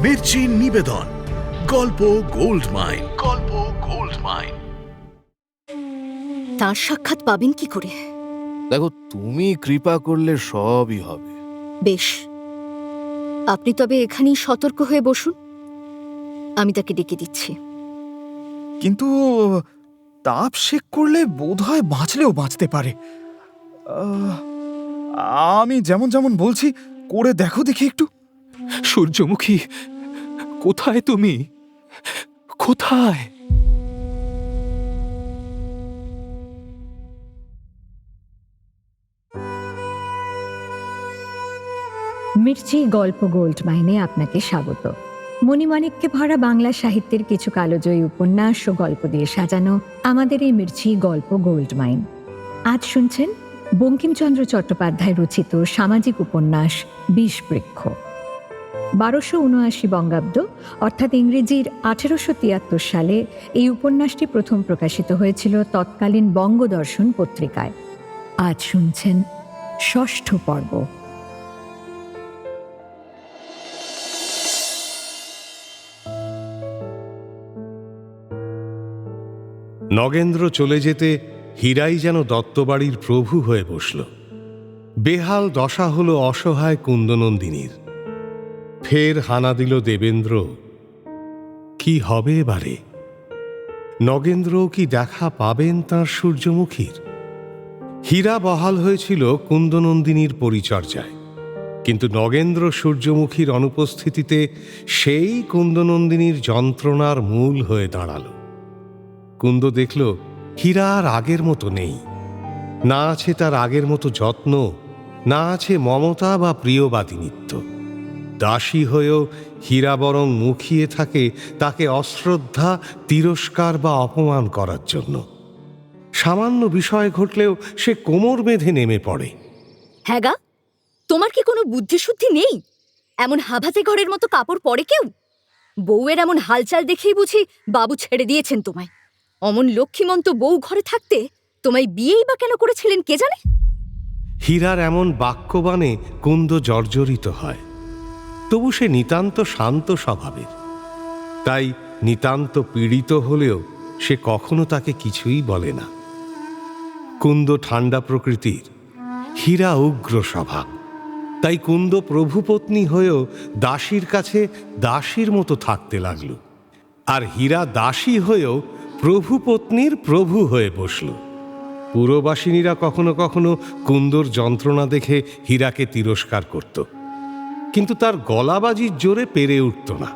মির্চি নিবেদন গল্প gold mine. গল্প গোল্ড মাইন। তার সাক্ষাৎ পাবেন কি করে? দেখো, তুমি কৃপা করলে সবই হবে। বেশ, আপনি তবে এখানেই সতর্ক হয়ে বসুন, আমি তাকে ডেকে দিচ্ছি। কিন্তু তাপ শেক করলে বোধহয় বাঁচলেও বাঁচতে পারে। আমি যেমন যেমন বলছি করে দেখো দেখি একটু। সূর্যমুখী, কোথায় তুমি? কোথায়? মির্চি গল্প গোল্ড মাইনে আপনাকে স্বাগত। মণিমাণিক্যে ভরা বাংলা সাহিত্যের কিছু কালজয়ী উপন্যাস ও গল্প দিয়ে সাজানো আমাদের এই মির্চি গল্প গোল্ড মাইন। আজ শুনছেন বঙ্কিমচন্দ্র চট্টোপাধ্যায় রচিত সামাজিক উপন্যাস বিষবৃক্ষ। 1279 বঙ্গাব্দ অর্থাৎ ইংরেজির 1873 সালে এই উপন্যাসটি প্রথম প্রকাশিত হয়েছিল তৎকালীন বঙ্গদর্শন পত্রিকায়। আজ শুনছেন ষষ্ঠ পর্ব। নগেন্দ্র চলে যেতে হীরাই যেন দত্তবাড়ির প্রভু হয়ে বসল। বেহাল দশা হল অসহায় কুন্দনন্দিনীর। ফের হানা দিল দেবেন্দ্র। কি হবে এবারে? নগেন্দ্রও কি দেখা পাবেন তাঁর সূর্যমুখীর? হীরা বহাল হয়েছিল কুন্দনন্দিনীর পরিচর্যায়, কিন্তু নগেন্দ্র সূর্যমুখীর অনুপস্থিতিতে সেই কুন্দনন্দিনীর যন্ত্রণার মূল হয়ে দাঁড়াল। কুন্দ দেখল হীরা আর আগের মতো নেই। না আছে তার আগের মতো যত্ন, না আছে মমতা বা প্রিয়বাদিনীত্ব। দাসী হয়েও হীরা বরং মুখিয়ে থাকে তাকে অশ্রদ্ধা, তিরস্কার বা অপমান করার জন্য। সামান্য বিষয় ঘটলেও সে কোমর বেঁধে নেমে পড়ে। হ্যাঁ গা, তোমার কি কোনো বুদ্ধিশুদ্ধি নেই? এমন হাভাতে ঘরের মতো কাপড় পরে কেউ? বউয়ের এমন হালচাল দেখেই বুঝি বাবু ছেড়ে দিয়েছেন তোমায়। অমন লক্ষ্মীমন্ত বউ ঘরে থাকতে তোমায় বিয়েই বা কেন করেছিলেন কে জানে? হীরার এমন বাক্যবাণে কুন্দ জর্জরিত হয়। তবু সে নিতান্ত শান্ত স্বভাবের, তাই নিতান্ত পীড়িত হলেও সে কখনো তাকে কিছুই বলে না। কুন্দ ঠান্ডা প্রকৃতির, হীরা উগ্র স্বভাব। তাই কুন্দ প্রভুপত্নী হয়েও দাসীর কাছে দাসীর মতো থাকতে লাগল, আর হীরা দাসী হয়েও প্রভুপত্নীর প্রভু হয়ে বসল। পুরবাসিনীরা কখনো কখনো কুন্দর যন্ত্রণা দেখে হীরাকে তিরস্কার করত, কিন্তু তার গলাবাজির জোরে পেরে উঠত না।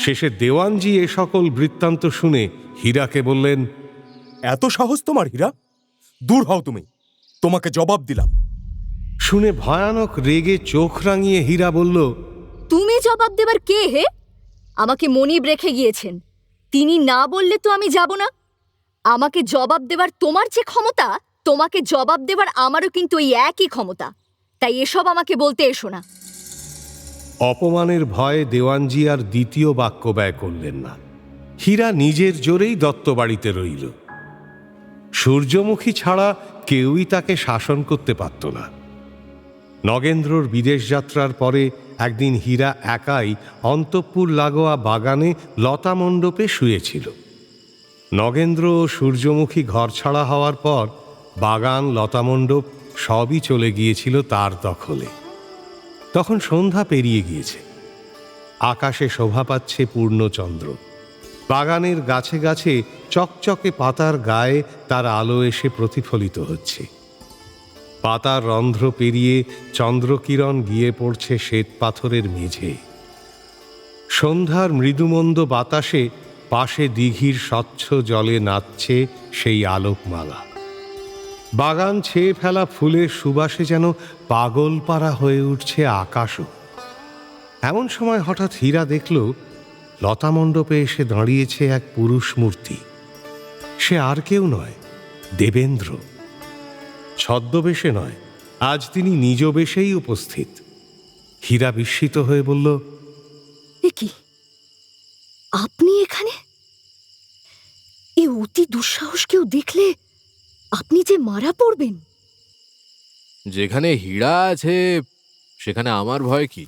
শেষে দেওয়ানজি এ সকল বৃত্তান্ত শুনে হীরাকে বললেন, এত সাহস তোমার হীরা? দূর হও তুমি, তোমাকে জবাব দিলাম। শুনে ভয়ানক রেগে চোখ রাঙিয়ে হীরা বলল, তুমি জবাব দেবার কে হে? আমাকে মনিব রেখে গিয়েছেন, তিনি না বললে তো আমি যাব না। আমাকে জবাব দেবার তোমার যে ক্ষমতা, তোমাকে জবাব দেবার আমারও কিন্তু এই একই ক্ষমতা। তাই এসব আমাকে বলতে এসো না। অপমানের ভয়ে দেওয়ানজি আর দ্বিতীয় বাক্য ব্যয় করলেন না। হীরা নিজের জোরেই দত্তবাড়িতে রইল। সূর্যমুখী ছাড়া কেউই তাকে শাসন করতে পারত না। নগেন্দ্রর বিদেশ যাত্রার পরে একদিন হীরা একাই অন্তঃপুর লাগোয়া বাগানে লতা মণ্ডপে শুয়েছিল। নগেন্দ্র ও সূর্যমুখী ঘর ছাড়া হওয়ার পর বাগান, লতামণ্ডপ সবই চলে গিয়েছিল তার দখলে। তখন সন্ধ্যা পেরিয়ে গিয়েছে। আকাশে শোভা পাচ্ছে পূর্ণচন্দ্র। বাগানের গাছে গাছে চকচকে পাতার গায়ে তার আলো এসে প্রতিফলিত হচ্ছে। পাতার রন্ধ্র পেরিয়ে চন্দ্রকিরণ গিয়ে পড়ছে শ্বেত পাথরের মেঝে। সন্ধ্যার মৃদুমন্দ বাতাসে পাশে দিঘির স্বচ্ছ জলে নাচছে সেই আলোকমালা। বাগান ছেয়ে ফেলা ফুলের সুবাসে যেন পাগল পাড়া হয়ে উঠছে আকাশও। এমন সময় হঠাৎ হীরা দেখল লতামণ্ডপে এসে দাঁড়িয়েছে এক পুরুষ মূর্তি। সে আর কেউ নয়, দেবেন্দ্র। ছদ্মবেশে নয়, আজ তিনি নিজ বেশেই উপস্থিত। হীরা বিস্মিত হয়ে বলল, এ কি, আপনি এখানে? এ অতি দুঃসাহস কেউ দেখলে আপনি যে মারা পড়বেন। যেখানে হীরা আছে সেখানে আমার ভয় কি?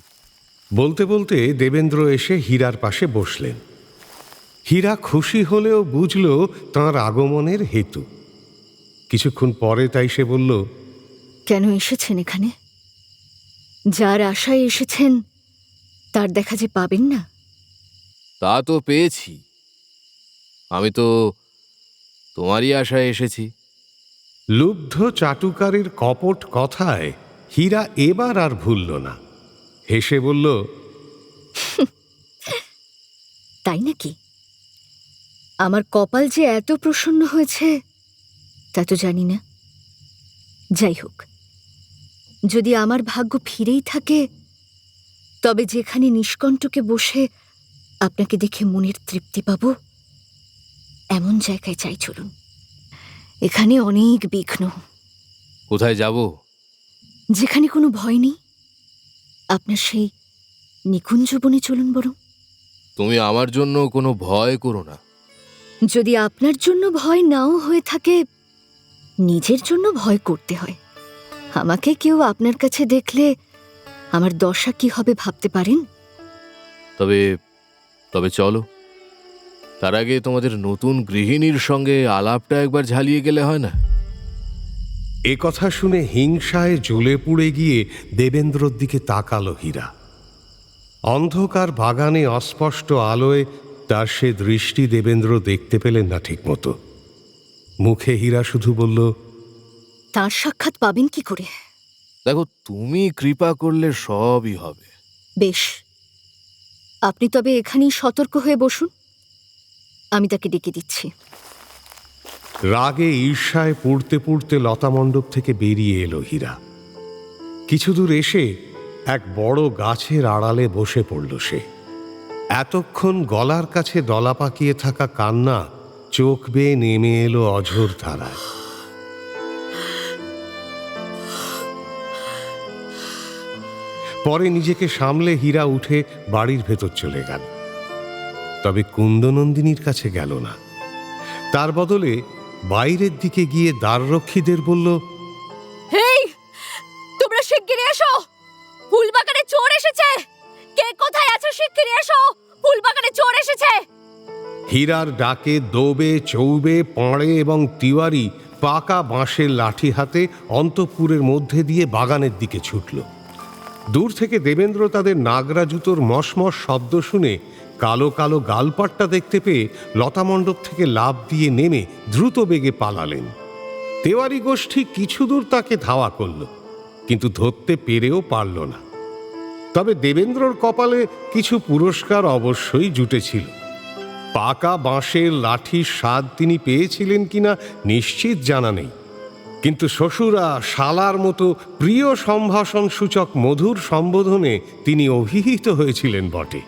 বলতে বলতে দেবেন্দ্র এসে হীরার পাশে বসলেন। হীরা খুশি হলেও বুঝল তাঁর আগমনের হেতু। কিছুক্ষণ পরে তাই সে বলল, কেন এসেছেন এখানে? যার আশায় এসেছেন তার দেখা যে পাবেন না। তা তো পেয়েছি, আমি তো তোমারই আশায় এসেছি। লুব্ধ চাটুকারের কপট কথায় হীরা এবার আর ভুলল না। হেসে বলল, তাই নাকি? আমার কপাল যে এত প্রসন্ন হয়েছে তা তো জানি না। যাই হোক, যদি আমার ভাগ্য ফিরেই থাকে তবে যেখানে নিষ্কণ্টকে বসে আপনাকে দেখে মনের তৃপ্তি পাব এমন জায়গায় চাই চলুন। এখানে অনেক বিঘ্ন। কোথায় যাব? যেখানে কোনো ভয় নেই, আপনার সেই নিকুঞ্জ বনে চলুন বরং। তুমি আমার জন্য কোনো ভয় করো না। যদি আপনার জন্য ভয় নাও হয়ে থাকে, নিজের জন্য ভয় করতে হয়। আমাকে কেউ আপনার কাছে দেখলে আমার দশা কি হবে ভাবতে পারেন? তবে তবে চলো, তার আগে তোমাদের নতুন গৃহিণীর সঙ্গে আলাপটা একবার ঝালিয়ে গেলে হয় না? এ কথা শুনে হিংসায় জ্বলে পুড়ে গিয়ে দেবেন্দ্রর দিকে তাকালো হীরা। অন্ধকার বাগানে অস্পষ্ট আলোয় তার সে দৃষ্টি দেবেন্দ্র দেখতে পেলেন না ঠিকমতো। মুখে হীরা শুধু বলল, তার সাক্ষাৎ পাবেন কি করে? দেখো, তুমি কৃপা করলে সবই হবে। বেশ, আপনি তবে এখানেই সতর্ক হয়ে বসুন, আমি তাকে ডেকে দিচ্ছি। রাগে ঈর্ষায় পুড়তে পুড়তে লতামণ্ডপ থেকে বেরিয়ে এলো হীরা। কিছু দূর এসে এক বড় গাছের আড়ালে বসে পড়ল সে। এতক্ষণ গলার কাছে দলা পাকিয়ে থাকা কান্না চোখ বেয়ে নেমে এলো অঝোর ধারায়। পরে নিজেকে সামলে হীরা উঠে বাড়ির ভেতর চলে গেল। তবে কুন্দনন্দিনীর কাছে গেল না। তার বদলে বাইরের দিকে গিয়ে দ্বাররক্ষীদের বলল, হেই, তোমরা শিগগিরই এসো, ফুলবাগানে চোর এসেছে। কে কোথায় আছো শিগগিরই এসো, ফুলবাগানে চোর এসেছে। হীরার ডাকে দোবে, চৌবে, পাঁড়ে এবং তিওয়ারি পাকা বাঁশের লাঠি হাতে অন্তঃপুরের মধ্যে দিয়ে বাগানের দিকে ছুটল। দূর থেকে দেবেন্দ্র তাদের নাগরা জুতোর মশমশ শব্দ শুনে কালো কালো গালপাট্টা দেখতে পেয়ে লতামণ্ডপ থেকে লাফ দিয়ে নেমে দ্রুত বেগে পালালেন। তেওয়ারি গোষ্ঠী কিছু দূর তাকে ধাওয়া করল, কিন্তু ধরতে পেরেও পারল না। তবে দেবেন্দ্রর কপালে কিছু পুরস্কার অবশ্যই জুটেছিল। পাকা বাঁশের লাঠির স্বাদ তিনি পেয়েছিলেন কিনা নিশ্চিত জানা নেই, কিন্তু শ্বশুরা শালার মতো প্রিয় সম্ভাষণ সূচক মধুর সম্বোধনে তিনি অভিহিত হয়েছিলেন বটে।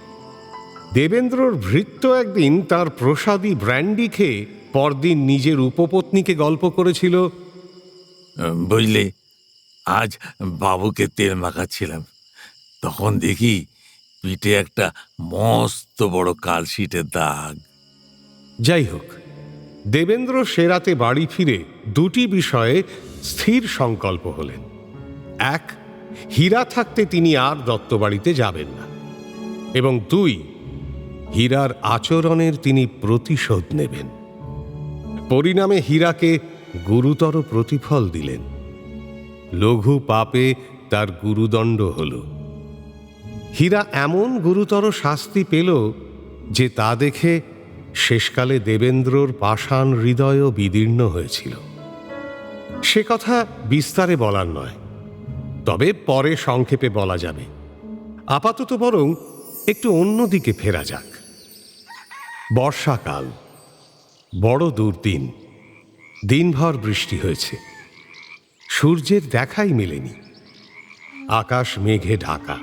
দেবেন্দ্রর ভৃত্য একদিন তার প্রসাদী ব্র্যান্ডি খেয়ে পরদিন নিজের উপপত্নীকে গল্প করেছিল, বুঝলে, আজ বাবুকে তেল মাখাচ্ছিলাম, তখন দেখি পিঠে একটা মস্ত বড় কালশিটের দাগ। যাই হোক, দেবেন্দ্র সে রাতে বাড়ি ফিরে দুটি বিষয়ে স্থির সংকল্প হলেন। এক, হীরা থাকতে তিনি আর দত্তবাড়িতে যাবেন না, এবং দুই, হীরার আচরণের তিনি প্রতিশোধ নেবেন। পরিণামে হীরাকে গুরুতর প্রতিফল দিলেন। লঘু পাপে তার গুরুদণ্ড হল। হীরা এমন গুরুতর শাস্তি পেল যে তা দেখে শেষকালে দেবেন্দ্রর পাষাণ হৃদয়ও বিদীর্ণ হয়েছিল। সে কথা বিস্তারে বলার নয়, তবে পরে সংক্ষেপে বলা যাবে। আপাতত বরং একটু অন্যদিকে ফেরা যাক। বর্ষাকাল, বড় দুর্দিন। দিনভর বৃষ্টি হয়েছে, সূর্যের দেখাই মেলেনি। আকাশ মেঘে ঢাকা।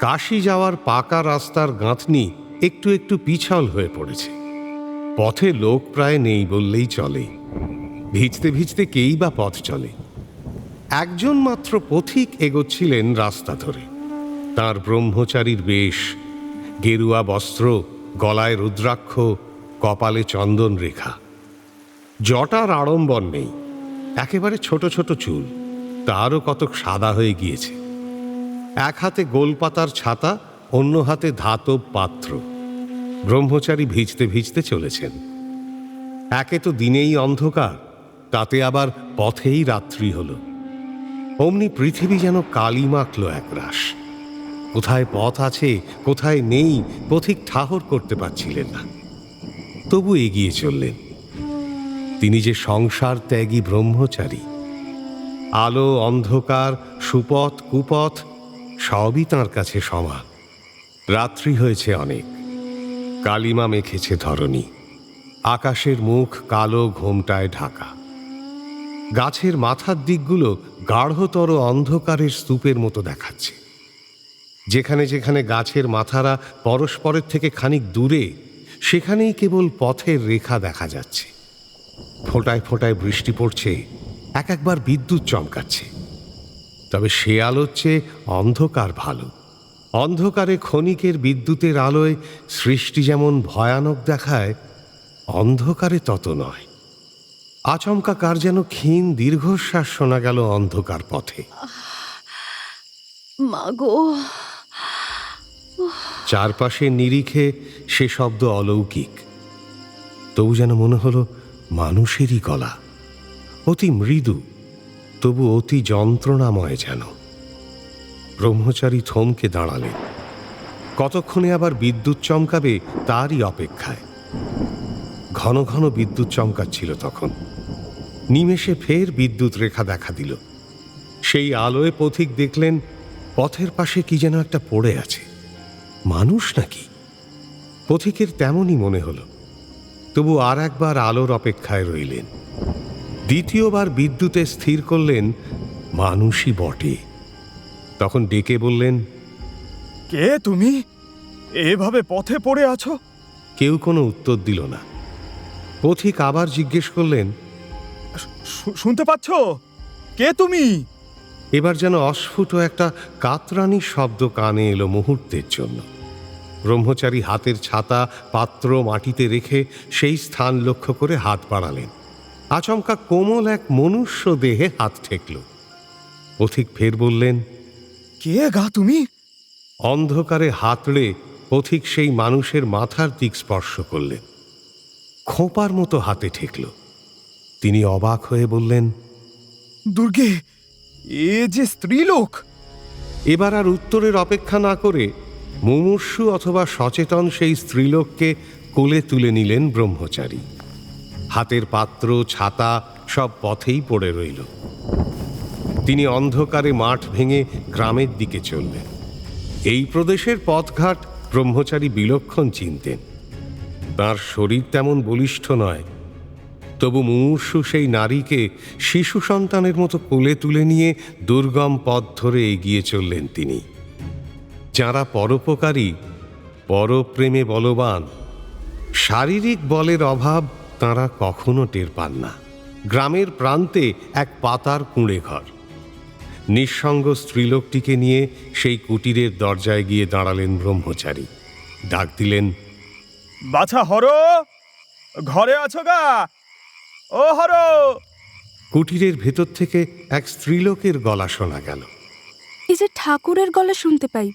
কাশী যাওয়ার পাকা রাস্তার গাঁথনি একটু একটু পিছল হয়ে পড়েছে। পথে লোক প্রায় নেই বললেই চলে। ভিজতে ভিজতে কেই বা পথ চলে। একজন মাত্র পথিক এগোচ্ছিলেন রাস্তা ধরে। তার ব্রহ্মচারীর বেশ, গেরুয়া বস্ত্র, গলায় রুদ্রাক্ষ, কপালে চন্দন রেখা। জটার আড়ম্বর নেই, একেবারে ছোট ছোট চুল, তারও কতক সাদা হয়ে গিয়েছে। এক হাতে গোলপাতার ছাতা, অন্য হাতে ধাতব পাত্র। ব্রহ্মচারী ভিজতে ভিজতে চলেছেন। একে তো দিনেই অন্ধকার, তাতে আবার পথেই রাত্রি হলো। অমনি পৃথিবী যেন কালি মাখল একরাশ। কোথায় পথ আছে কোথায় নেই পথিক ঠাহর করতে পারছিলেন না। তবু এগিয়ে চললেন। তিনি যে সংসার ত্যাগী ব্রহ্মচারী। আলো অন্ধকার, সুপথ কুপথ সবই তাঁর কাছে সমান। রাত্রি হয়েছে অনেক, কালিমা মেখেছে ধরণী। আকাশের মুখ কালো ঘোমটায় ঢাকা। গাছের মাথার দিকগুলো গাঢ়তর অন্ধকারের স্তূপের মতো দেখাচ্ছে। যেখানে যেখানে গাছের মাথারা পরস্পরের থেকে খানিক দূরে, সেখানেই কেবল পথের রেখা দেখা যাচ্ছে। ফোঁটায় ফোঁটায় বৃষ্টি পড়ছে, এক একবার বিদ্যুৎ চমকাচ্ছে। তবে সে আলোর চেয়ে অন্ধকার ভালো। অন্ধকারে ক্ষণিকের বিদ্যুতের আলোয় সৃষ্টি যেমন ভয়ানক দেখায়, অন্ধকারে তত নয়। আচমকা কার যেন ক্ষীণ দীর্ঘশ্বাস শোনা গেল অন্ধকার পথে। মাগো, চারপাশের নিরিখে সে শব্দ অলৌকিক। তবু যেন মনে হলো মানুষেরই গলা, অতি মৃদু তবু অতি যন্ত্রণাময় যেন। ব্রহ্মচারী থমকে দাঁড়ালেন। কতক্ষণে আবার বিদ্যুৎ চমকাবে তারই অপেক্ষায়। ঘন ঘন বিদ্যুৎ চমকাচ্ছিল তখন। নিমেষে ফের বিদ্যুৎ রেখা দেখা দিল। সেই আলোয় পথিক দেখলেন পথের পাশে কি যেন একটা পড়ে আছে। মানুষ নাকি? পথিকের তেমনই মনে হলো। তবু আর একবার আলোর অপেক্ষায় রইলেন। দ্বিতীয়বার বিদ্যুতে স্থির করলেন মানুষই বটে। তখন ডেকে বললেন, কে তুমি? এভাবে পথে পড়ে আছো? কেউ কোনো উত্তর দিল না। পথিক আবার জিজ্ঞেস করলেন, শুনতে পাচ্ছ? কে তুমি? এবার যেন অস্ফুট একটা কাতরানি শব্দ কানে এলো মুহূর্তের জন্য। ব্রহ্মচারী হাতের ছাতা পাত্র মাটিতে রেখে সেই স্থান লক্ষ্য করে হাত বাড়ালেন। আচমকা কোমল এক মনুষ্য দেহে হাত ঠেকল। পথিক ফের বললেন, কে গা তুমি? অন্ধকারে হাতড়ে পথিক সেই মানুষের মাথার দিক স্পর্শ করলেন। খোঁপার মতো হাতে ঠেকল। তিনি অবাক হয়ে বললেন, দুর্গে, এ যে স্ত্রীলোক! এবার আর উত্তরের অপেক্ষা না করে মুমূর্ষু অথবা সচেতন সেই স্ত্রীলোককে কোলে তুলে নিলেন ব্রহ্মচারী। হাতের পাত্র ছাতা সব পথেই পড়ে রইল। তিনি অন্ধকারে মাঠ ভেঙে গ্রামের দিকে চললেন। এই প্রদেশের পথঘাট ব্রহ্মচারী বিলক্ষণ চিনতেন। তাঁর শরীর তেমন বলিষ্ঠ নয়, তবু মুমূর্ষু সেই নারীকে শিশু সন্তানের মতো কোলে তুলে নিয়ে দুর্গম পথ ধরে এগিয়ে চললেন তিনি। যাঁরা পরোপকারী, পরপ্রেমে বলবান, শারীরিক বলের অভাব তাঁরা কখনো টের পান না। গ্রামের প্রান্তে এক পাতার কুঁড়ে ঘর। নিঃসঙ্গ স্ত্রীলোকটিকে নিয়ে সেই কুটিরের দরজায় গিয়ে দাঁড়ালেন ব্রহ্মচারী। ডাক দিলেন, বাছা হর, ঘরে আছো গা? ও হর! কুটিরের ভেতর থেকে এক স্ত্রীলোকের গলা শোনা গেল। এই যে ঠাকুরের গলা শুনতে পাই।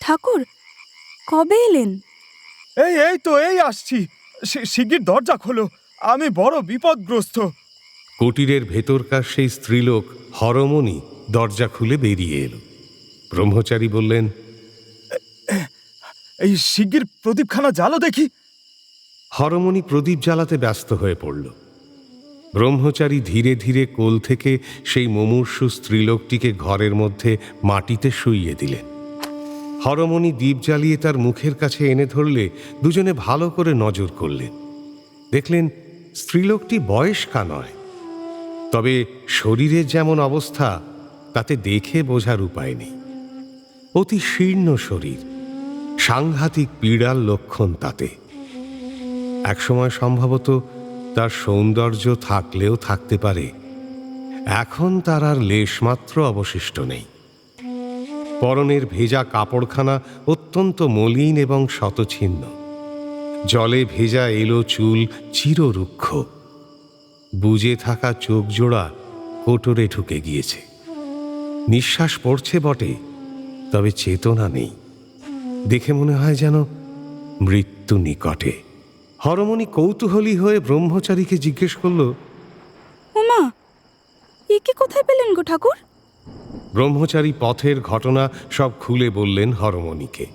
ঠাকুর, কবে এলেন? এই এই তো এই আসছি। শিগগির দরজা খোলো, আমি বড় বিপদগ্রস্ত। কুটিরের ভেতরকার সেই স্ত্রীলোক হরমণি দরজা খুলে বেরিয়ে এলো। ব্রহ্মচারী বললেন, এই শিগগির প্রদীপখানা জ্বালো দেখি। হরমণি প্রদীপ জ্বালাতে ব্যস্ত হয়ে পড়ল। ব্রহ্মচারী ধীরে ধীরে কোল থেকে সেই মুমূর্ষু স্ত্রীলোকটিকে ঘরের মধ্যে মাটিতে শুইয়ে দিলেন। হরমণি দীপ জ্বালিয়ে তার মুখের কাছে এনে ধরলে দুজনে ভালো করে নজর করলেন। দেখলেন স্ত্রীলোকটি বয়স্কা নয়, তবে শরীরের যেমন অবস্থা তাতে দেখে বোঝার উপায় নেই। অতি শীর্ণ শরীর, সাংঘাতিক পীড়ার লক্ষণ তাতে। একসময় সম্ভবত তার সৌন্দর্য থাকলেও থাকতে পারে, এখন তার আর লেশমাত্র অবশিষ্ট নেই। পরনের ভেজা কাপড়খানা অত্যন্ত মলিন এবং শতছিন্ন। জলে ভেজা এলো চুল চিররুক্ষ। বুজে থাকা চোখ জোড়া কোটরে ঢুকে গিয়েছে। নিঃশ্বাস পড়ছে বটে, তবে চেতনা নেই। দেখে মনে হয় যেন মৃত্যু নিকটে। হরমণি কৌতূহলী হয়ে ব্রহ্মচারীকে জিজ্ঞেস করল, উমা, একে কোথায় পেলেন গো ঠাকুর? ব্রহ্মচারী পথের ঘটনা সব খুলে বললেন হরমণিকে।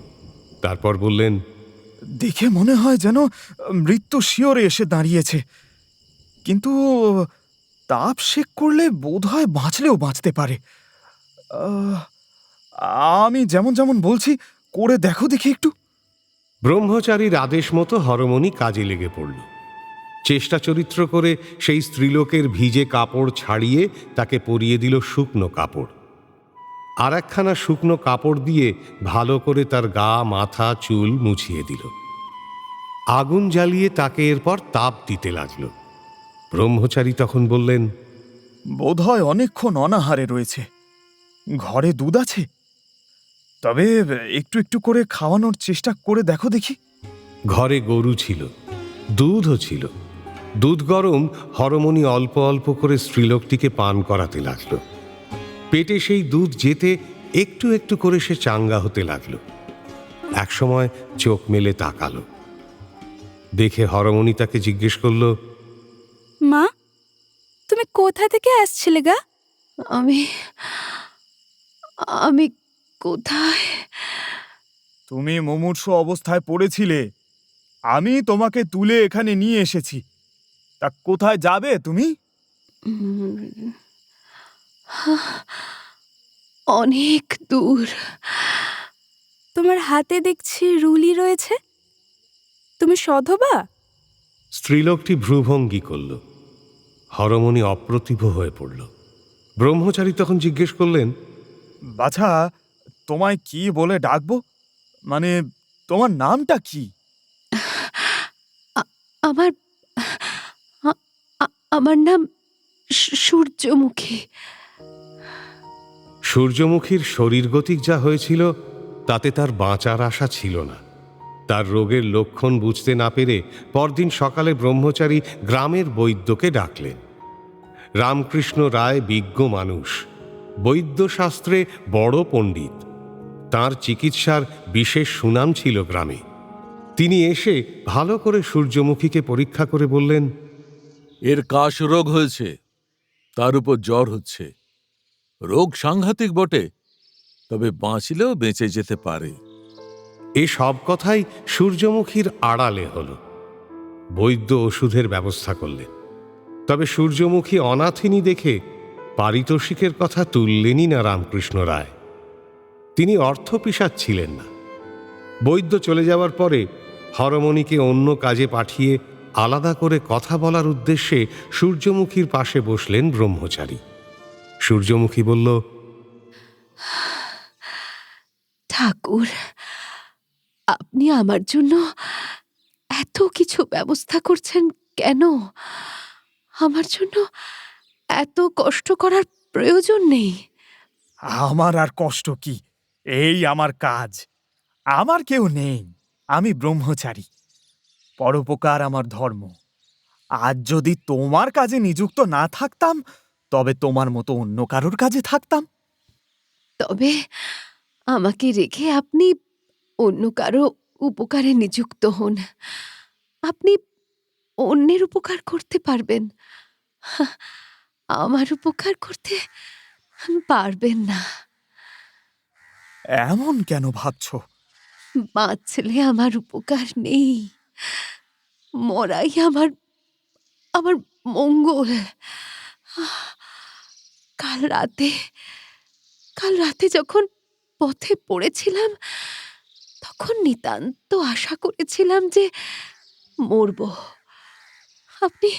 তারপর বললেন, দেখে মনে হয় যেন মৃত্যু শিওরে এসে দাঁড়িয়েছে, কিন্তু তাপ শেক করলে বোধহয় বাঁচলেও বাঁচতে পারে। আহ, আমি যেমন যেমন বলছি করে দেখো দেখি একটু। ব্রহ্মচারীর আদেশ মতো হরমণি কাজে লেগে পড়ল। চেষ্টা চরিত্র করে সেই স্ত্রীলোকের ভিজে কাপড় ছাড়িয়ে তাকে পরিয়ে দিল শুকনো কাপড়। আর একখানা শুকনো কাপড় দিয়ে ভালো করে তার গা, মাথা, চুল মুছিয়ে দিল। আগুন জ্বালিয়ে তাকে এরপর তাপ দিতে লাগল। ব্রহ্মচারী তখন বললেন, বোধহয় অনেকক্ষণ অনাহারে রয়েছে। ঘরে দুধ আছে? তবে একটু একটু করে খাওয়ানোর চেষ্টা করে দেখো দেখি। ঘরে গরু ছিল, দুধও ছিল। দুধ গরম হরমণি অল্প অল্প করে স্ত্রীলোকটিকে পান করাতে লাগল। পেটে সেই দুধ যেতে একটু একটু করে সে চাঙ্গা হতে লাগল। একসময় চোখ মেলে তাকালো। দেখে হরমণি তাকে জিজ্ঞেস করল, মা, তুমি কোথা থেকে আসছিলে গা? আমি আমি কোথায়? তুমি মুমূর্ষু অবস্থায় পড়েছিলে, আমি তোমাকে তুলে এখানে নিয়ে এসেছি। তা কোথায় যাবে তুমি? অনেক দূর। তোমার হাতে দেখছি রুলি রয়েছে, তুমি সধবা? স্ত্রীলোকটি ভ্রুভঙ্গি করল। হরমণি অপ্রতিভ হয়ে পড়ল। ব্রহ্মচারী তখন জিজ্ঞেস করলেন, বাছা, তোমায় কি বলে ডাকবো? মানে তোমার নামটা কি? আমার আমার নাম সূর্যমুখী। সূর্যমুখীর শরীর গতিক যা হয়েছিল তাতে তার বাঁচার আশা ছিল না। তার রোগের লক্ষণ বুঝতে না পেরে পরদিন সকালে ব্রহ্মচারী গ্রামের বৈদ্যকে ডাকলেন। রামকৃষ্ণ রায় বিজ্ঞ মানুষ, বৈদ্যশাস্ত্রে বড় পণ্ডিত। তার চিকিৎসার বিশেষ সুনাম ছিল গ্রামে। তিনি এসে ভালো করে সূর্যমুখীকে পরীক্ষা করে বললেন, এর কাশ রোগ হয়েছে, তার উপর জ্বর হচ্ছে। রোগ সাংঘাতিক বটে, তবে বাঁচলেও বেঁচে যেতে পারে। এ সব কথাই সূর্যমুখীর আড়ালে হল। বৈদ্য ওষুধের ব্যবস্থা করলেন। তবে সূর্যমুখী অনাথিনী দেখে পারিতোষিকের কথা তুললেনই না রামকৃষ্ণ রায়। তিনি অর্থপিশাচ ছিলেন না। বৈদ্য চলে যাওয়ার পরে হরমণিকে অন্য কাজে পাঠিয়ে আলাদা করে কথা বলার উদ্দেশ্যে সূর্যমুখীর পাশে বসলেন ব্রহ্মচারী। সূর্যমুখী বলল, ঠাকুর, আপনি আমার জন্য এত কিছু ব্যবস্থা করছেন কেন? আমার জন্য এত কষ্ট করার প্রয়োজন নেই। আমার আর কষ্ট কি? এই আমার কাজ। আমার কেউ নেই, আমি ব্রহ্মচারী। পরোপকার আমার ধর্ম। আজ যদি তোমার কাজে নিযুক্ত না থাকতাম, তবে তোমার মতো অন্য কারোর কাজে থাকতাম। তবে আমাকে রেখে আপনি অন্য কারো উপকারে নিযুক্ত হন। আপনি অন্যের উপকার করতে পারবেন, আমার উপকার করতে পারবেন না। এমন কেন ভাবছ? বাঁচলে আমার উপকার নেই, মরাই আমার আমার মঙ্গল। কাল রাতে যখন পথে পড়েছিলাম, তখন নিতান্ত আশা করেছিলাম যে মরব। আপনি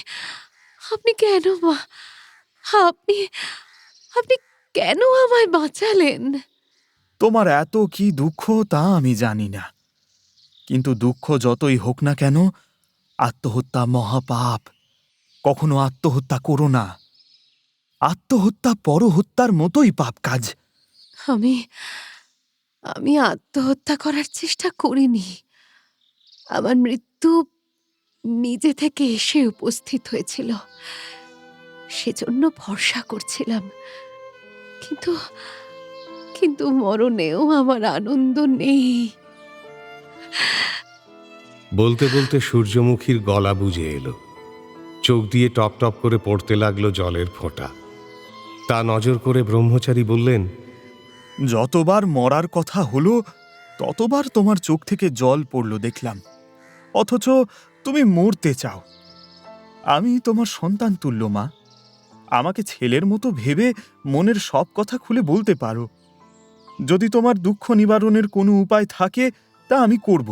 আপনি কেন আপনি আপনি কেন আমায় বাঁচালেন? তোমার এত কি দুঃখ তা আমি জানি না, কিন্তু দুঃখ যতই হোক না কেন, আত্মহত্যা মহাপাপ। কখনো আত্মহত্যা করো না। আত্মহত্যা পরহত্যার মতোই পাপ কাজ। আমি আমি আত্মহত্যা করার চেষ্টা করিনি। আমার মৃত্যু নিজে থেকে এসে উপস্থিত হয়েছিল, সেজন্য ভরসা করছিলাম। কিন্তু কিন্তু মরণেও আমার আনন্দ নেই। বলতে বলতে সূর্যমুখীর গলা বুজে এলো, চোখ দিয়ে টপ টপ করে পড়তে লাগলো জলের ফোঁটা। তা নজর করে ব্রহ্মচারী বললেন, যতবার মরার কথা হলো ততবার তোমার চোখ থেকে জল পড়ল দেখলাম, অথচ তুমি মরতে চাও। আমি তোমার সন্তান তুল্য মা, আমাকে ছেলের মতো ভেবে মনের সব কথা খুলে বলতে পারো। যদি তোমার দুঃখ নিবারণের কোনো উপায় থাকে তা আমি করব।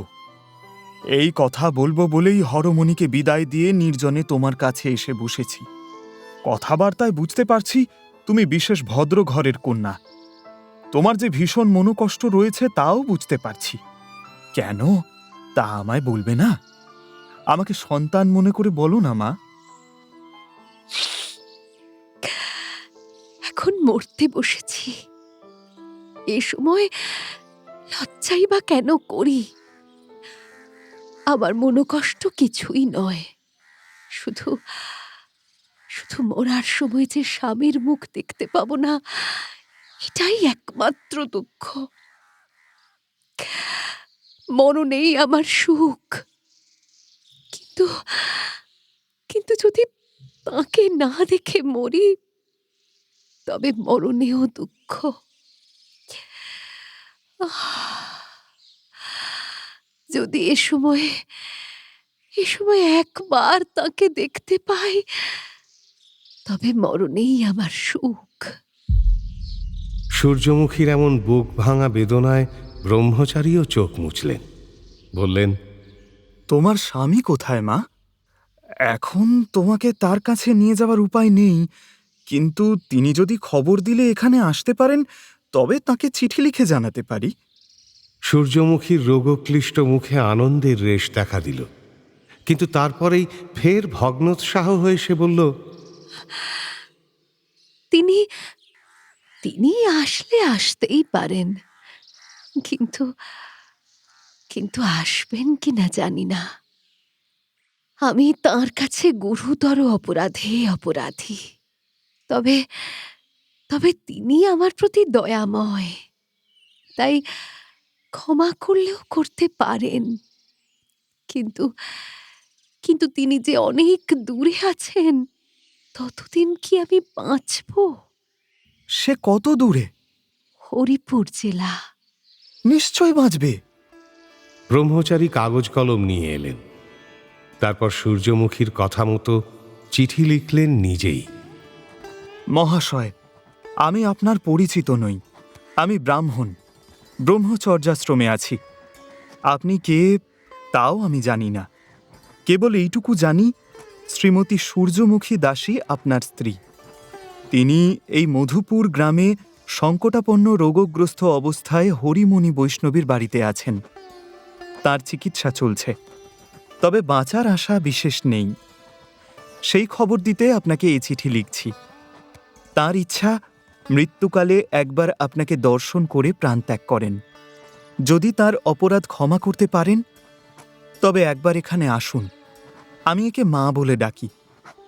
এই কথা বলবো বলেই হরমণিকে বিদায় দিয়ে নির্জনে তোমার কাছে এসে বসেছি। কথাবার্তায় বুঝতে পারছি তুমি বিশেষ ভদ্র ঘরের কন্যা। তোমার যে ভীষণ মনোকষ্ট রয়েছে তাও বুঝতে পারছি। কেন তা আমায় বলবে না? আমাকে সন্তান মনে করে বলো না মা। এখন মরতে বসেছি, এ সময় লজ্জাই বা কেন করি? আমার মনোকষ্ট কিছুই নয়, শুধু শুধু মরার সময় যে স্বামীর মুখ দেখতে পাবো না, এটাই একমাত্র দুঃখ। মরণেই আমার সুখ, কিন্তু কিন্তু যদি তাকে না দেখে মরি, তবে মরণেও দুঃখ। যদি এ সময় একবার তাকে দেখতে পাই, তবে মরণেই আমার সুখ। সূর্যমুখীর এমন বুক ভাঙা বেদনায় ব্রহ্মচারীও চোখ মুছলেন, বললেন, তোমার স্বামী কোথায় মা? এখন তোমাকে তার কাছে নিয়ে যাবার উপায় নেই, কিন্তু তিনি যদি খবর দিলে এখানে আসতে পারেন তবে তাকে চিঠি লিখে জানাতে পারি। সূর্যমুখীর রোগক্লিষ্ট মুখে আনন্দের রেশ দেখা দিল, কিন্তু তারপরেই ফের ভগ্নোৎসাহ হয়ে সে বলল, তিনি তিনি আসলে আসতেই পারেন, কিন্তু কিন্তু আসবেন কিনা জানি না। আমি তাঁর কাছে গুরুতর অপরাধী। তবে তবে তিনি আমার প্রতি দয়াময়, তাই ক্ষমা করলেও করতে পারেন। কিন্তু কিন্তু তিনি যে অনেক দূরে আছেন, ততদিন কি আমি বাঁচব? সে কত দূরে? হরিপুর জেলা। নিশ্চয় বাঁচবে। ব্রহ্মচারী কাগজ কলম নিয়ে এলেন। তারপর সূর্যমুখীর কথা মতো চিঠি লিখলেন নিজেই। মহাশয়, আমি আপনার পরিচিত নই। আমি ব্রাহ্মণ, ব্রহ্মচর্যাশ্রমে আছি। আপনি কে তাও আমি জানি না। কেবল এইটুকু জানি, শ্রীমতী সূর্যমুখী দাসী আপনার স্ত্রী। তিনি এই মধুপুর গ্রামে সংকটাপন্ন রোগগ্রস্ত অবস্থায় হরিমুনি বৈষ্ণবীর বাড়িতে আছেন। তার চিকিৎসা চলছে, তবে বাঁচার আশা বিশেষ নেই। সেই খবর দিতে আপনাকে এই চিঠি লিখছি। তার ইচ্ছা মৃত্যুকালে একবার আপনাকে দর্শন করে প্রাণত্যাগ করেন। যদি তার অপরাধ ক্ষমা করতে পারেন তবে একবার এখানে আসুন। আমি একে মা বলে ডাকি,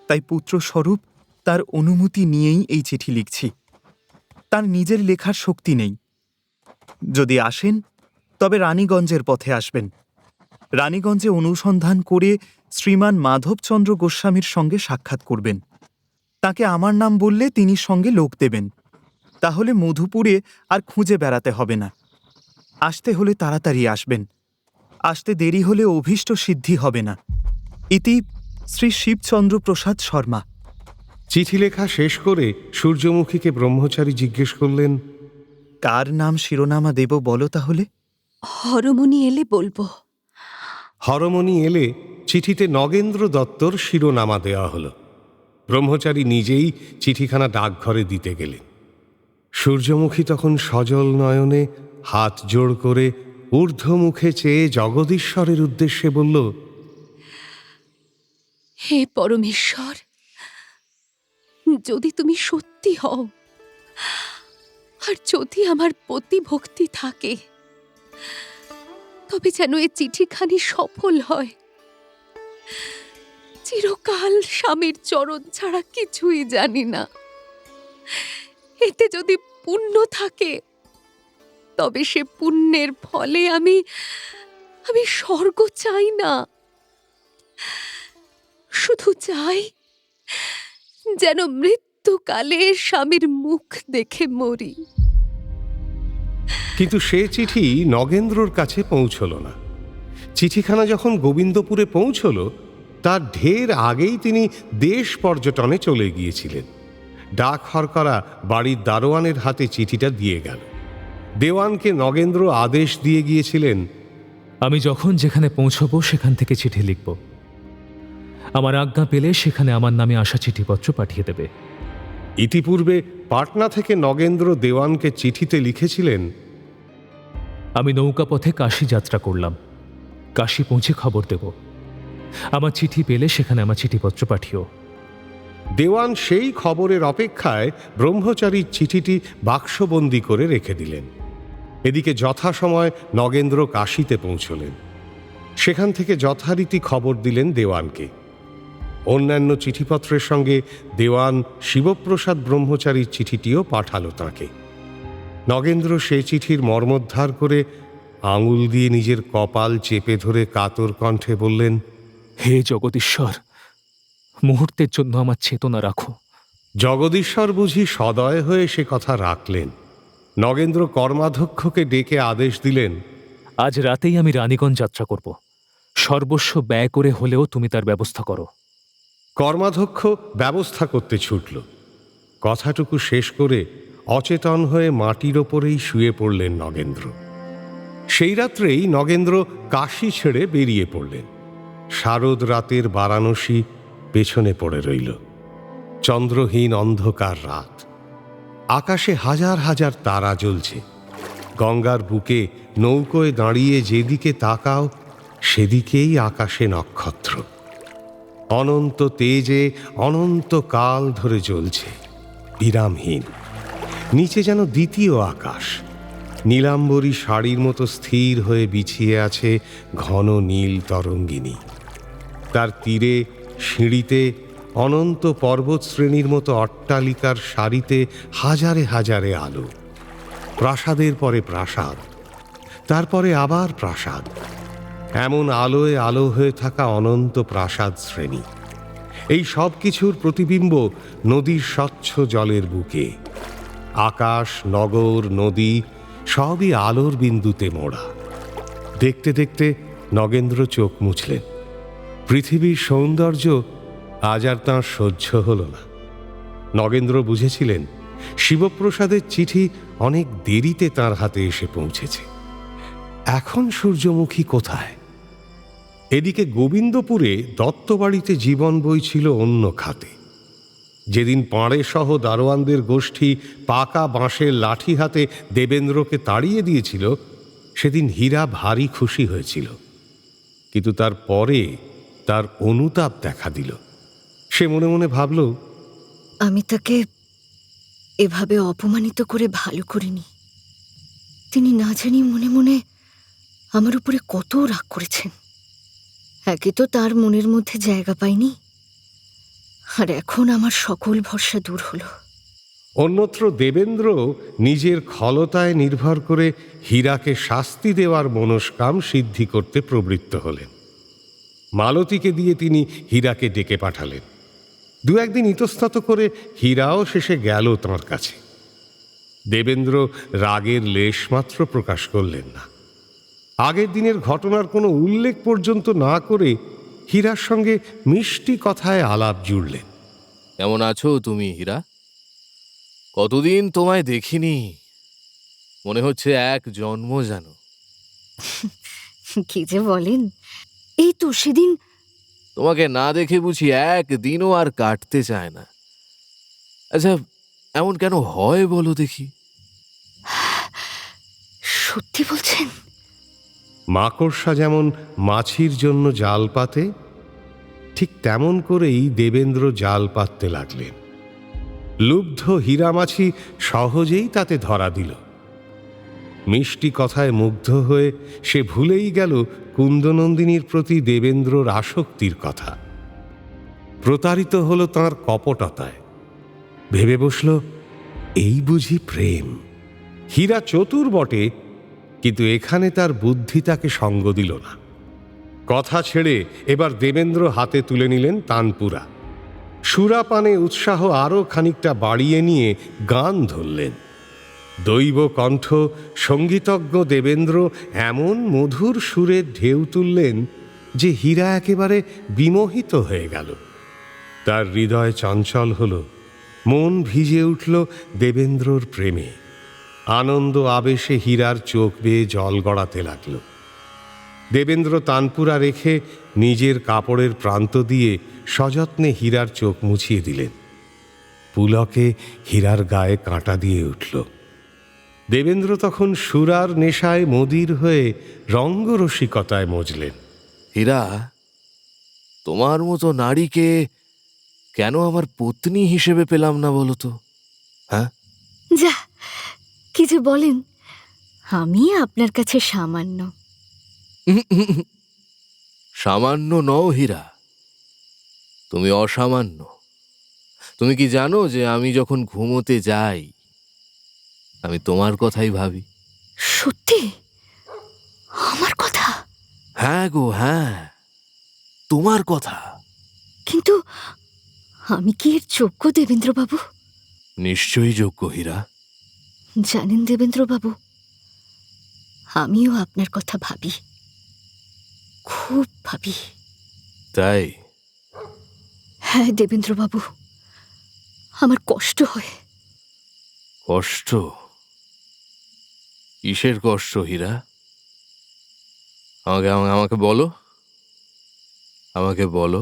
তাই পুত্রস্বরূপ তার অনুমতি নিয়েই এই চিঠি লিখছি। তার নিজের লেখার শক্তি নেই। যদি আসেন তবে রানীগঞ্জের পথে আসবেন। রানীগঞ্জে অনুসন্ধান করে শ্রীমান মাধবচন্দ্র গোস্বামীর সঙ্গে সাক্ষাৎ করবেন। তাকে আমার নাম বললে তিনি সঙ্গে লোক দেবেন। তাহলে মধুপুরে আর খুঁজে বেড়াতে হবে না। আসতে হলে তাড়াতাড়ি আসবেন। আসতে দেরি হলে অভীষ্ট সিদ্ধি হবে না। ইতি শ্রী শিবচন্দ্র প্রসাদ শর্মা। চিঠি লেখা শেষ করে সূর্যমুখীকে ব্রহ্মচারী জিজ্ঞেস করলেন, কার নাম শিরোনামা দেব বলো তাহলে? হরমণি এলে বলবো। হরমণি এলে চিঠিতে নগেন্দ্র দত্তর শিরোনামা দেওয়া হলো। ব্রহ্মচারী নিজেই চিঠিখানা ডাকঘরে দিতে গেলেন। সূর্যমুখী তখন সজল নয়নে হাত জোড় করে ঊর্ধ্বমুখে চেয়ে জগদীশ্বরের উদ্দেশ্যে বলল, হে পরমেশ্বর, যদি তুমি সত্যি হও, আর যদি আমার প্রতি ভক্তি থাকে, তবে যেন এ চিঠিখানি সফল হয়। চিরকাল স্বামীর চরণ ছাড়া কিছুই জানি না। এতে যদি পুণ্য থাকে তবে সে পুণ্যের ফলে আমি স্বর্গ চাই না, শুধু চাই যেন মৃত্যুকালে স্বামীর মুখ দেখে মরি। কিন্তু সে চিঠি নগেন্দ্রর কাছে পৌঁছল না। চিঠিখানা যখন গোবিন্দপুরে পৌঁছল, তার ঢের আগেই তিনি দেশ পর্যটনে চলে গিয়েছিলেন। ডাক হরকরা বাড়ির দারোয়ানের হাতে চিঠিটা দিয়ে গেল। দেওয়ানকে নগেন্দ্র আদেশ দিয়ে গিয়েছিলেন, আমি যখন যেখানে পৌঁছবো সেখান থেকে চিঠি লিখব। আমার আজ্ঞা পেলে সেখানে আমার নামে আসা চিঠিপত্র পাঠিয়ে দেবে। ইতিপূর্বে পাটনা থেকে নগেন্দ্র দেওয়ানকে চিঠিতে লিখেছিলেন, আমি নৌকাপথে কাশী যাত্রা করলাম, কাশী পৌঁছে খবর দেব। আমার চিঠি পেলে সেখানে আমার চিঠিপত্র পাঠিও। দেওয়ান সেই খবরের অপেক্ষায় ব্রহ্মচারীর চিঠিটি বাক্সবন্দি করে রেখে দিলেন। এদিকে যথাসময় নগেন্দ্র কাশীতে পৌঁছলেন। সেখান থেকে যথারীতি খবর দিলেন দেওয়ানকে। অন্যান্য চিঠিপত্রের সঙ্গে দেওয়ান শিবপ্রসাদ ব্রহ্মচারীর চিঠিটিও পাঠালো তাঁকে। নগেন্দ্র সে চিঠির মর্মোদ্ধার করে আঙুল দিয়ে নিজের কপাল চেপে ধরে কাতর কণ্ঠে বললেন, হে জগদীশ্বর, মুহূর্তের জন্য আমার চেতনা রাখো। জগদীশ্বর বুঝি সদয় হয়ে সে কথা রাখলেন। নগেন্দ্র কর্মাধ্যক্ষকে ডেকে আদেশ দিলেন, আজ রাতেই আমি রানীগঞ্জ যাত্রা করব। সর্বস্ব ব্যয় করে হলেও তুমি তার ব্যবস্থা করো। কর্মাধ্যক্ষ ব্যবস্থা করতে ছুটল। কথাটুকু শেষ করে অচেতন হয়ে মাটির ওপরেই শুয়ে পড়লেন নগেন্দ্র। সেই রাত্রেই নগেন্দ্র কাশী ছেড়ে বেরিয়ে পড়লেন। শারদ রাতের বারাণসী পেছনে পড়ে রইল। চন্দ্রহীন অন্ধকার রাত। আকাশে হাজার হাজার তারা জ্বলছে। গঙ্গার বুকে নৌকোয় দাঁড়িয়ে যেদিকে তাকাও সেদিকেই আকাশে নক্ষত্র। অনন্ত তেজে অনন্ত কাল ধরে জ্বলছে, বিরামহীন। নিচে যেন দ্বিতীয় আকাশ। নীলাম্বরী শাড়ির মতো স্থির হয়ে বিছিয়ে আছে ঘন নীল তরঙ্গিনী। তার তীরে সিঁড়িতে অনন্ত পর্বত শ্রেণীর মতো অট্টালিকার সারিতে হাজারে হাজারে আলো। প্রাসাদের পরে প্রাসাদ, তারপরে আবার প্রাসাদ। এমন আলোয় আলো হয়ে থাকা অনন্ত প্রাসাদ শ্রেণী। এই সব কিছুর প্রতিবিম্ব নদীর স্বচ্ছ জলের বুকে। আকাশ, নগর, নদী সবই আলোর বিন্দুতে মোড়া। দেখতে দেখতে নগেন্দ্র চোখ মুছলেন। পৃথিবীর সৌন্দর্য আজ আর তাঁর সহ্য হল না। নগেন্দ্র বুঝেছিলেন শিবপ্রসাদের চিঠি অনেক দেরিতে তাঁর হাতে এসে পৌঁছেছে। এখন সূর্যমুখী কোথায়? এদিকে গোবিন্দপুরে দত্তবাড়িতে জীবন বইছিল অন্য খাতে। যেদিন পাড়ে সহ দারোয়ানদের গোষ্ঠী পাকা বাঁশের লাঠি হাতে দেবেন্দ্রকে তাড়িয়ে দিয়েছিল, সেদিন হীরা ভারী খুশি হয়েছিল। কিন্তু তার পরে তার অনুতাপ দেখা দিল। সে মনে মনে ভাবল, আমি তাকে এভাবে অপমানিত করে ভালো করিনি। তিনি না জানি মনে মনে আমার উপরে কত রাগ করেছেন। একে তো তার মনের মধ্যে জায়গা পাইনি, আর এখন আমার সকল ভরসা দূর হলো। অন্যত্র দেবেন্দ্র নিজের খলতায় নির্ভর করে হীরাকে শাস্তি দেওয়ার মনস্কাম সিদ্ধি করতে প্রবৃত্ত হলেন। মালতীকে দিয়ে তিনি হীরাকে ডেকে পাঠালেন। দু একদিন ইতস্তত করে হীরাও শেষে গেল তাঁর কাছে। দেবেন্দ্র রাগের লেশমাত্র প্রকাশ করলেন না। আগের দিনের ঘটনার কোনো উল্লেখ পর্যন্ত না করে হীরার সঙ্গে মিষ্টি কথায় আলাপ জুড়লেন। কেমন আছো তুমি হীরা? কতদিন তোমায় দেখিনি, মনে হচ্ছে এক জন্ম জানো। কি যে বলেন, এই তো সেদিন। তোমাকে না দেখে বুঝি একদিনও আর কাটতে চায় না। আচ্ছা, এমন কেন হয় বলো দেখি? সত্যি বলছেন? মাকড়সা যেমন মাছির জন্য জাল পাতে, ঠিক তেমন করেই দেবেন্দ্র জাল পাততে লাগলেন। লুব্ধ হীরামাছি সহজেই তাতে ধরা দিল। মিষ্টি কথায় মুগ্ধ হয়ে সে ভুলেই গেল কুন্দনন্দিনীর প্রতি দেবেন্দ্রর আসক্তির কথা। প্রতারিত হল তাঁর কপটতায়। ভেবে বসল, এই বুঝি প্রেম। হীরা চতুর বটে, কিন্তু এখানে তার বুদ্ধি তাকে সঙ্গ দিল না। কথা ছেড়ে এবার দেবেন্দ্র হাতে তুলে নিলেন তানপুরা। সুরাপানে উৎসাহ আরও খানিকটা বাড়িয়ে নিয়ে গান ধরলেন। দৈব কণ্ঠ সঙ্গীতজ্ঞ দেবেন্দ্র এমন মধুর সুরের ঢেউ তুললেন যে হীরা একেবারে বিমোহিত হয়ে গেল। তার হৃদয় চঞ্চল হল, মন ভিজে উঠল দেবেন্দ্রর প্রেমে। আনন্দ আবেশে হীরার চোখ বেয়ে জল গড়াতে লাগল। দেবেন্দ্র তানপুরা রেখে নিজের কাপড়ের প্রান্ত দিয়ে সযত্নে হীরার চোখ মুছিয়ে দিলেন। পুলকে হীরার গায়ে কাঁটা দিয়ে উঠল। দেবেন্দ্র তখন সুরার নেশায় মদির হয়ে রঙ্গরসিকতায় মজলেন। হীরা, তোমার মতো নারীকে কেন আমার পত্নী হিসেবে পেলাম না বলো তো? হ্যাঁ, যা কি যে বলেন, আমি আপনার কাছে সামান্য। সামান্য নও হীরা, তুমি অসামান্য। তুমি কি জানো যে আমি যখন ঘুমোতে যাই আমি তোমার কথাই ভাবি? সত্যি? আমার কথা? হ্যাঁ গো, হ্যাঁ, তোমার কথা। কিন্তু আমি কি এর যোগ্য দেবেন্দ্রবাবু? নিশ্চয়ই যোগ্য হীরা। জানেন দেবেন্দ্রবাবু, আমিও আপনার কথা ভাবি, খুব ভাবি। তাই? হ্যাঁ দেবেন্দ্রবাবু, আমার কষ্ট হয়। কষ্ট? কিসের কষ্ট হীরা? আমাকে আমাকে বলো, আমাকে বলো,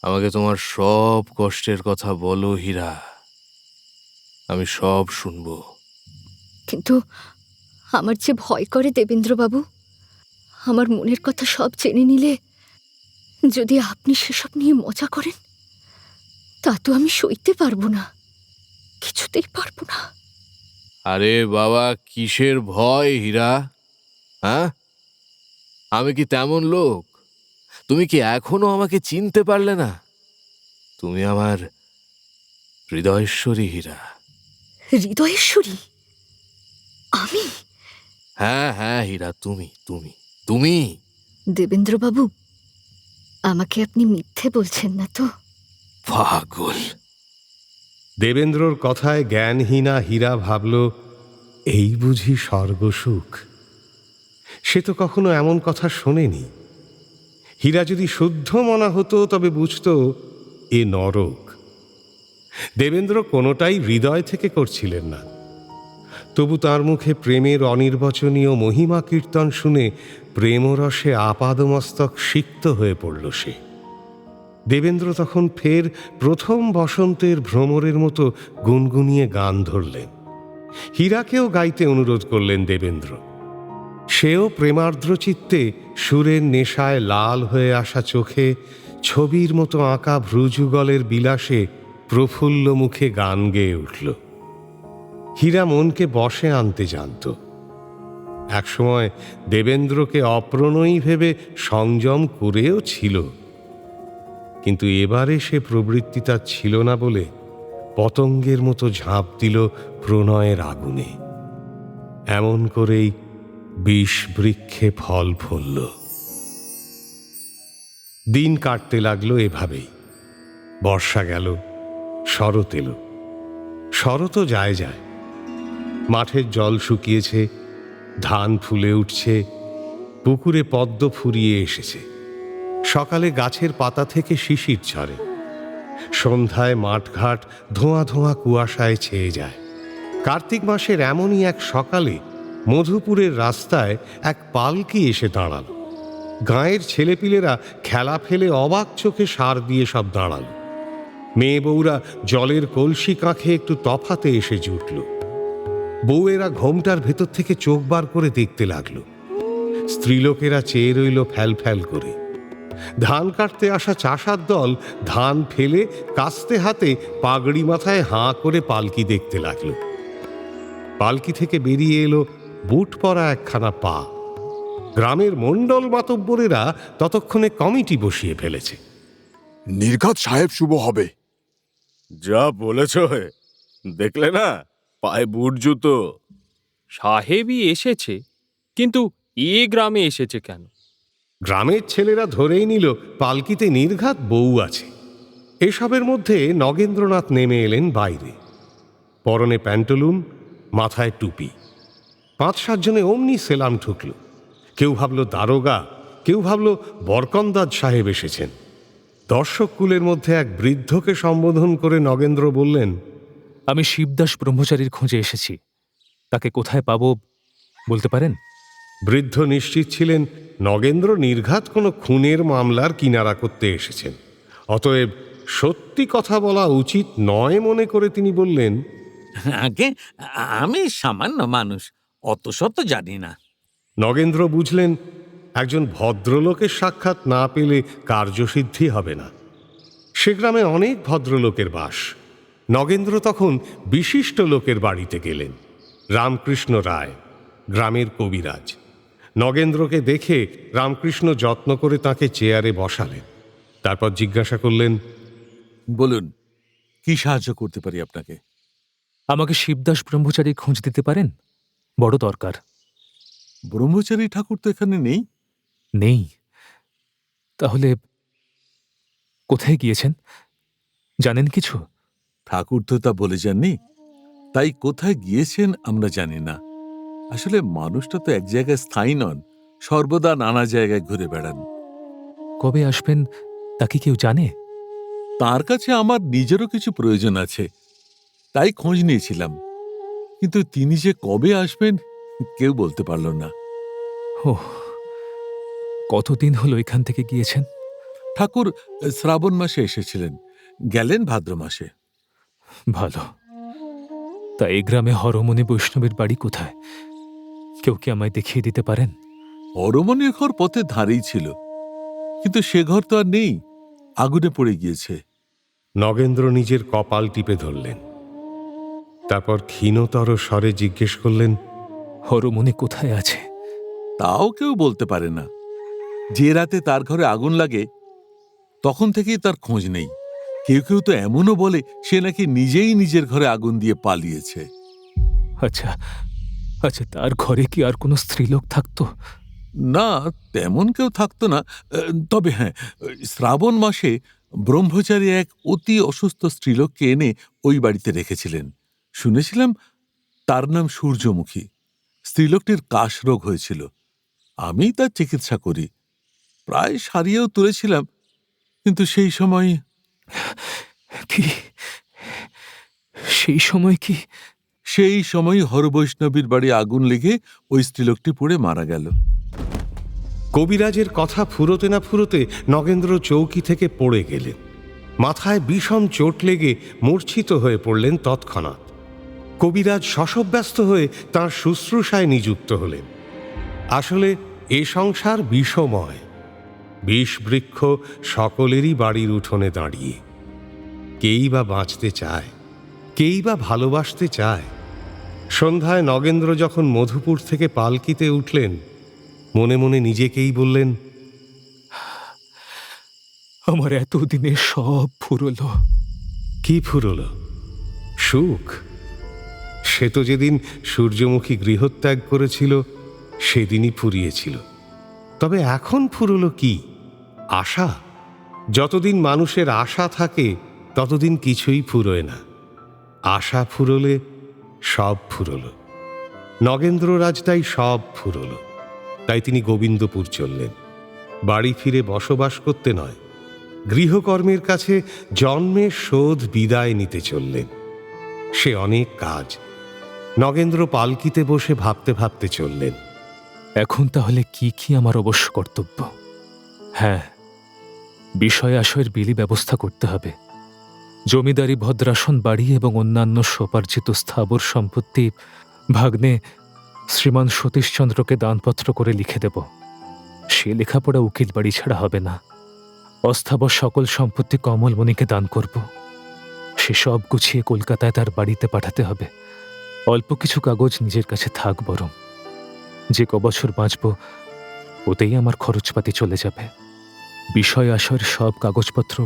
আমাকে তোমার সব কষ্টের কথা বলো হীরা, আমি সব শুনবো। কিন্তু আমার যে ভয় করে দেবেন্দ্রবাবু, আমার মনের কথা সব জেনে নিলে যদি আপনি সেসব নিয়ে মজা করেন, তা তো আমি সইতে পারবো না, কিছুতেই পারবো না। আরে বাবা, কিসের ভয় হীরা? হ্যাঁ, আমি কি তেমন লোক? তুমি কি এখনো আমাকে চিনতে পারলে না? তুমি আমার হৃদয়েশ্বরী হীরা। হৃদয়েশ্বরী? আমি? হ্যাঁ হ্যাঁ হীরা, তুমি তুমি তুমি। দেবেন্দ্রবাবু, আমাকে আপনি মিথ্যে বলছেন না তো? পাগল। দেবেন্দ্রর কথায় জ্ঞানহীনা হীরা ভাবল, এই বুঝি স্বর্গসুখ। সে তো কখনো এমন কথা শোনেনি। হীরা যদি শুদ্ধ মনা হতো তবে বুঝত এ নরক। দেবেন্দ্র কোনোটাই হৃদয় থেকে করছিলেন না। তবু তার মুখে প্রেমের অনির্বচনীয় মহিমা কীর্তন শুনে প্রেমরসে আপাদমস্তক সিক্ত হয়ে পড়ল সে। দেবেন্দ্র তখন ফের প্রথম বসন্তের ভ্রমরের মতো গুনগুনিয়ে গান ধরলেন। হীরাকেও গাইতে অনুরোধ করলেন দেবেন্দ্র। সেও প্রেমার্দ্র চিত্তে সুরের নেশায় লাল হয়ে আসা চোখে ছবির মতো আঁকা ভ্রুযুগলের বিলাসে প্রফুল্ল মুখে গান গেয়ে উঠল। হীরা মনকে বশে আনতে জানত। একসময় দেবেন্দ্রকে অপ্রণয়ী ভেবে সংযম করেও ছিল, কিন্তু এবারে সে প্রবৃত্তি তার ছিল না বলে পতঙ্গের মতো ঝাঁপ দিল প্রণয়ের আগুনে। এমন করেই বিষ বৃক্ষে ফল ফলল। দিন কাটতে লাগলো এভাবেই। বর্ষা গেল, শরৎ এলো। শরৎও যায় যায়। মাঠের জল শুকিয়েছে, ধান ফুলে উঠছে, পুকুরে পদ্ম ফুরিয়ে এসেছে। সকালে গাছের পাতা থেকে শিশির ঝরে। সন্ধ্যায় মাঠঘাট ধোঁয়া ধোঁয়া কুয়াশায় ছেয়ে যায়। কার্তিক মাসের এমনই এক সকালে মধুপুরের রাস্তায় এক পালকি এসে দাঁড়াল। গাঁয়ের ছেলেপিলেরা খেলা ফেলে অবাক চোখে সার দিয়ে সব দাঁড়াল। মেয়ে বউরা জলের কলসি কাঁখে একটু তফাতে এসে জুটল। বউয়েরা ঘোমটার ভেতর থেকে চোখ বার করে দেখতে লাগলো। স্ত্রীলোকেরা চেয়ে রইল ফ্যাল ফ্যাল করে। ধান কাটতে আসা চাষার দল ধান ফেলে কাস্তে হাতে পাগড়ি মাথায় হাঁ করে পালকি দেখতে লাগলো। পালকি থেকে বেরিয়ে এলো বুট পরা একখানা পা। গ্রামের মণ্ডল মাতব্বরেরা ততক্ষণে কমিটি বসিয়ে ফেলেছে। নির্ঘাত সাহেব শুভ হবে। যা বলেছ, দেখলে না, পায়ে বুট জুতো। সাহেবই এসেছে, কিন্তু এ গ্রামে এসেছে কেন? গ্রামের ছেলেরা ধরেই নিল পালকিতে নির্ঘাত বউ আছে। এসবের মধ্যে নগেন্দ্রনাথ নেমে এলেন বাইরে। পরনে প্যান্টলুন, মাথায় টুপি। 5-7 জনে অমনি সেলাম ঠুকল। কেউ ভাবল দারোগা, কেউ ভাবল বরকন্দাজ সাহেব এসেছেন। দর্শক কুলের মধ্যে এক বৃদ্ধকে সম্বোধন করে নগেন্দ্র বললেন, আমি শিবদাস ব্রহ্মচারীর খোঁজে এসেছি। তাকে কোথায় পাবো বলতে পারেন? বৃদ্ধ নিশ্চিত ছিলেন নগেন্দ্র নির্ঘাত কোনো খুনের মামলার কিনারা করতে এসেছেন। অতএব সত্যি কথা বলা উচিত নয় মনে করে তিনি বললেন, আগে আমি সামান্য মানুষ, অত শত জানি না। নগেন্দ্র বুঝলেন একজন ভদ্রলোকের সাক্ষাৎ না পেলে কার্যসিদ্ধি হবে না। সে গ্রামে অনেক ভদ্রলোকের বাস। নগেন্দ্র তখন বিশিষ্ট লোকের বাড়িতে গেলেন। রামকৃষ্ণ রায়, গ্রামের কবিরাজ। নগেন্দ্রকে দেখে রামকৃষ্ণ যত্ন করে তাকে চেয়ারে বসালেন। তারপর জিজ্ঞাসা করলেন, বলুন, কি সাহায্য করতে পারি আপনাকে? আমাকে শিবদাস ব্রহ্মচারীর খোঁজ দিতে পারেন? বড় দরকার। ব্রহ্মচারী ঠাকুর তো এখানে নেই। নেই? তাহলে কোথায় গিয়েছেন? জানেন কিছু? ঠাকুর তো তা বলে যাননি, তাই কোথায় গিয়েছেন আমরা জানি না। আসলে মানুষটা তো এক জায়গায় স্থায়ী নন, সর্বদা নানা জায়গায় ঘুরে বেড়ান। কবে আসবেন তা কি কেউ জানে? তার কাছে আমার নিজেরও কিছু প্রয়োজন আছে, তাই খোঁজ নিয়েছিলাম। কিন্তু তিনি যে কবে আসবেন কেউ বলতে পারল না। ও, কতদিন হলো এখান থেকে গিয়েছেন? ঠাকুর শ্রাবণ মাসে এসেছিলেন, গেলেন ভাদ্র মাসে। ভালো। তা এই গ্রামে হরমনি বৈষ্ণবের বাড়ি কোথায়? কেউ কি আমায় দেখিয়ে দিতে পারেন? হরমনির ঘর পথের ধারেই ছিল, কিন্তু সে ঘর তো আর নেই, আগুনে পড়ে গিয়েছে। নগেন্দ্র নিজের কপাল টিপে ধরলেন। তারপর ক্ষীণতর স্বরে জিজ্ঞেস করলেন, হরমনি কোথায় আছে? তাও কেউ বলতে পারে না। যে রাতে তার ঘরে আগুন লাগে তখন থেকেই তার খোঁজ নেই। কেউ কেউ তো এমনও বলে সে নাকি নিজেই নিজের ঘরে আগুন দিয়ে পালিয়েছে। আচ্ছা আচ্ছা, তার ঘরে কি আর কোনো স্ত্রীলোক থাকতো? না, তেমন কেউ থাকতো না। তবে হ্যাঁ, শ্রাবণ মাসে ব্রহ্মচারী এক অতি অসুস্থ স্ত্রীলোককে এনে ওই বাড়িতে রেখেছিলেন। শুনেছিলাম তার নাম সূর্যমুখী। স্ত্রীলোকটির কাশ রোগ হয়েছিল, আমি তার চিকিৎসা করি। প্রায় সারিয়েও তুলেছিলাম, কিন্তু সেই সময় কি? সেই সময় কি? সেই সময় হরবৈষ্ণবীর বাড়ি আগুন লেগে ওই স্ত্রীলোকটি পুড়ে মারা গেল। কবিরাজের কথা ফুরোতে না ফুরোতে নগেন্দ্র চৌকি থেকে পড়ে গেলেন। মাথায় বিষম চোট লেগে মূর্ছিত হয়ে পড়লেন তৎক্ষণাৎ। কবিরাজ শশব্যস্ত হয়ে তাঁর শুশ্রূষায় নিযুক্ত হলেন। আসলে এ সংসার বিষময়। বিষবৃক্ষ সকলেরই বাড়ির উঠোনে দাঁড়িয়ে। কেই বা বাঁচতে চায়, কেই বা ভালোবাসতে চায়। সন্ধ্যায় নগেন্দ্র যখন মধুপুর থেকে পালকিতে উঠলেন, মনে মনে নিজেকেই বললেন, আমার এতদিনের সব ফুরলো। কি ফুরলো? সুখ। সে তো যেদিন সূর্যমুখী গৃহত্যাগ করেছিল সেদিনই ফুরিয়েছিল। তবে এখন ফুরলো কি? আশা। যতদিন মানুষের আশা থাকে ততদিন কিছুই ফুরোয় না। আশা ফুরলে সব ফুরলো। নগেন্দ্র রাজ তাই সব ফুরলো। তাই তিনি গোবিন্দপুর চললেন। বাড়ি ফিরে বসবাস করতে নয়, গৃহকর্মের কাছে জন্মের শোধ বিদায় নিতে চললেন। সে অনেক কাজ। নগেন্দ্র পালকিতে বসে ভাবতে ভাবতে চললেন, এখন তাহলে কি কি আমার অবশ্য কর্তব্য? হ্যাঁ, বিষয় আশয়ের বিলি ব্যবস্থা করতে হবে। জমিদারি, ভদ্রাসন বাড়ি এবং অন্যান্য স্বপার্জিত স্থাবর সম্পত্তি ভাগ্নে শ্রীমান সতীশচন্দ্রকে দানপত্র করে লিখে দেব। সে লেখাপড়া উকিল বাড়ি ছাড়া হবে না। অস্থাবর সকল সম্পত্তি কমলমণিকে দান করব। সে সব গুছিয়ে কলকাতায় তার বাড়িতে পাঠাতে হবে। অল্প কিছু কাগজ নিজের কাছে থাক বরং। যে কবছর বাঁচব ওতেই আমার খরচপাতি চলে যাবে। বিষয় আশয়ের সব কাগজপত্র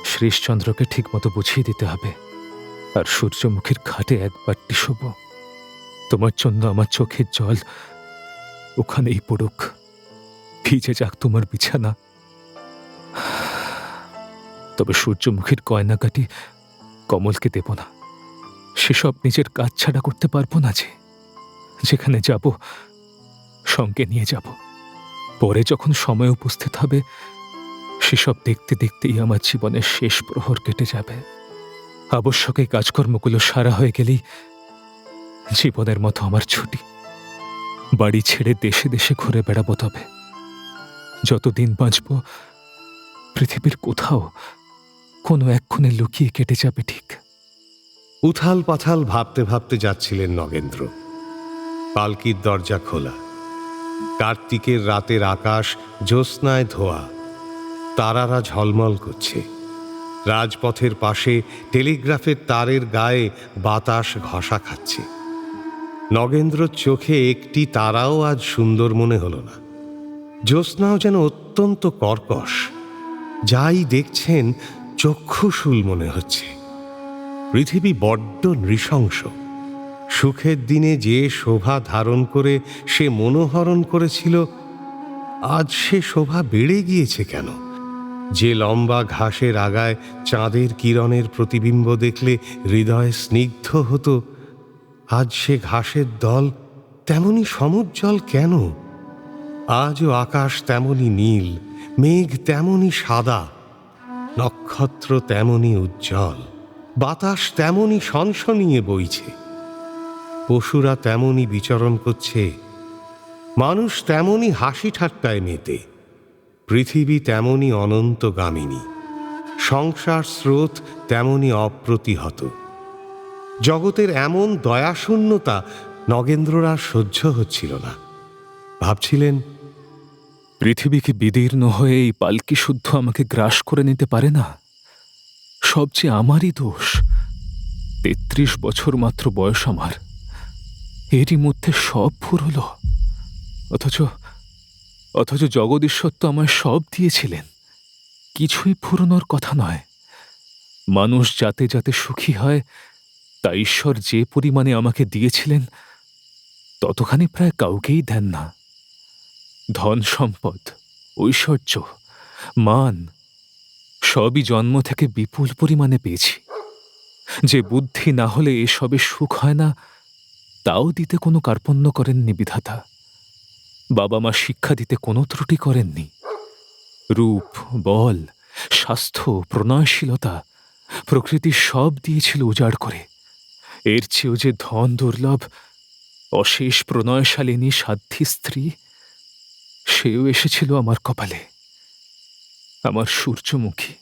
শ্রীশচন্দ্রকে ঠিকমতো বুঝিয়ে দিতে হবে। আর সূর্যমুখীর খাটে একবারটি শুভ। তোমার জন্য আমার চোখের জল ওখানেই পড়ুক, ভিজে যাক তোমার বিছানা। তবে সূর্যমুখীর গয়নাগাটি কমলকে দেব না। সেসব নিজের কাজ ছাড়া করতে পারবো না যে। যেখানে যাব সঙ্গে নিয়ে যাব। পরে যখন সময় উপস্থিত হবে, সেসব দেখতে দেখতেই আমার জীবনের শেষ প্রহর কেটে যাবে। আবশ্যক এই কাজকর্মগুলো সারা হয়ে গেলেই জীবনের মতো আমার ছুটি। বাড়ি ছেড়ে দেশে দেশে ঘুরে বেড়াবো। তবে যতদিন বাঁচব, পৃথিবীর কোথাও কোনো এক্ষণে লুকিয়ে কেটে যাবে ঠিক। উথাল পাথাল ভাবতে ভাবতে যাচ্ছিলেন নগেন্দ্র। পালকির দরজা খোলা। কার্তিকের রাতের আকাশ জ্যোৎস্নায় ধোয়া, তারারা ঝলমল করছে। রাজপথের পাশে টেলিগ্রাফের তারের গায়ে বাতাস ঘষা খাচ্ছে। নগেন্দ্রর চোখে একটি তারাও আজ সুন্দর মনে হল না। জ্যোৎস্নাও যেন অত্যন্ত কর্কশ। যাই দেখছেন চক্ষুশূল মনে হচ্ছে। পৃথিবী বড্ড নৃশংস। সুখের দিনে যে শোভা ধারণ করে সে মনোহরণ করেছিল, আজ সে শোভা বেড়ে গিয়েছে কেন? যে লম্বা ঘাসের আগায় চাঁদের কিরণের প্রতিবিম্ব দেখলে হৃদয় স্নিগ্ধ হতো, আজ সে ঘাসের দল তেমনি সমুজ্জ্বল কেন? আজও আকাশ তেমনি নীল, মেঘ তেমনি সাদা, নক্ষত্র তেমনি উজ্জ্বল, বাতাস তেমনি সনসনিয়ে বইছে। পশুরা তেমনি বিচরণ করছে, মানুষ তেমনি হাসি ঠাট্টায় মেতে। পৃথিবী তেমনি অনন্তগামিনী, সংসার স্রোত তেমনি অপ্রতিহত। জগতের এমন দয়াশূন্যতা নগেন্দ্রর আর সহ্য হচ্ছিল না। ভাবছিলেন, পৃথিবীকে বিদীর্ণ হয়ে এই পালকি শুদ্ধ আমাকে গ্রাস করে নিতে পারে না। সবচেয়ে আমারই দোষ। ৩৩ বছর মাত্র বয়স আমার, এরই মধ্যে সব ফুরল। অথচ জগদীশ্বর তো আমায় সব দিয়েছিলেন, কিছুই ফুরনোর কথা নয়। মানুষ যাতে যাতে সুখী হয়, তা ঈশ্বর যে পরিমাণে আমাকে দিয়েছিলেন ততখানি প্রায় কাউকেই দেন না। ধন সম্পদ, ঐশ্বর্য, মান সবই জন্ম থেকে বিপুল পরিমাণে পেয়েছি। যে বুদ্ধি না হলে এসবে সুখ হয় না, তাও দিতে কোনো কার্পণ্য করেননি বিধাতা। বাবা মা শিক্ষা দিতে কোনো ত্রুটি করেননি। রূপ, বল, স্বাস্থ্য, প্রণয়শীলতা প্রকৃতি সব দিয়েছিল উজাড় করে। এর চেয়েও যে ধন দুর্লভ, অশেষ প্রণয়শালিনী সাধ্যী স্ত্রী, সেও এসেছিল আমার কপালে, আমার সূর্যমুখী।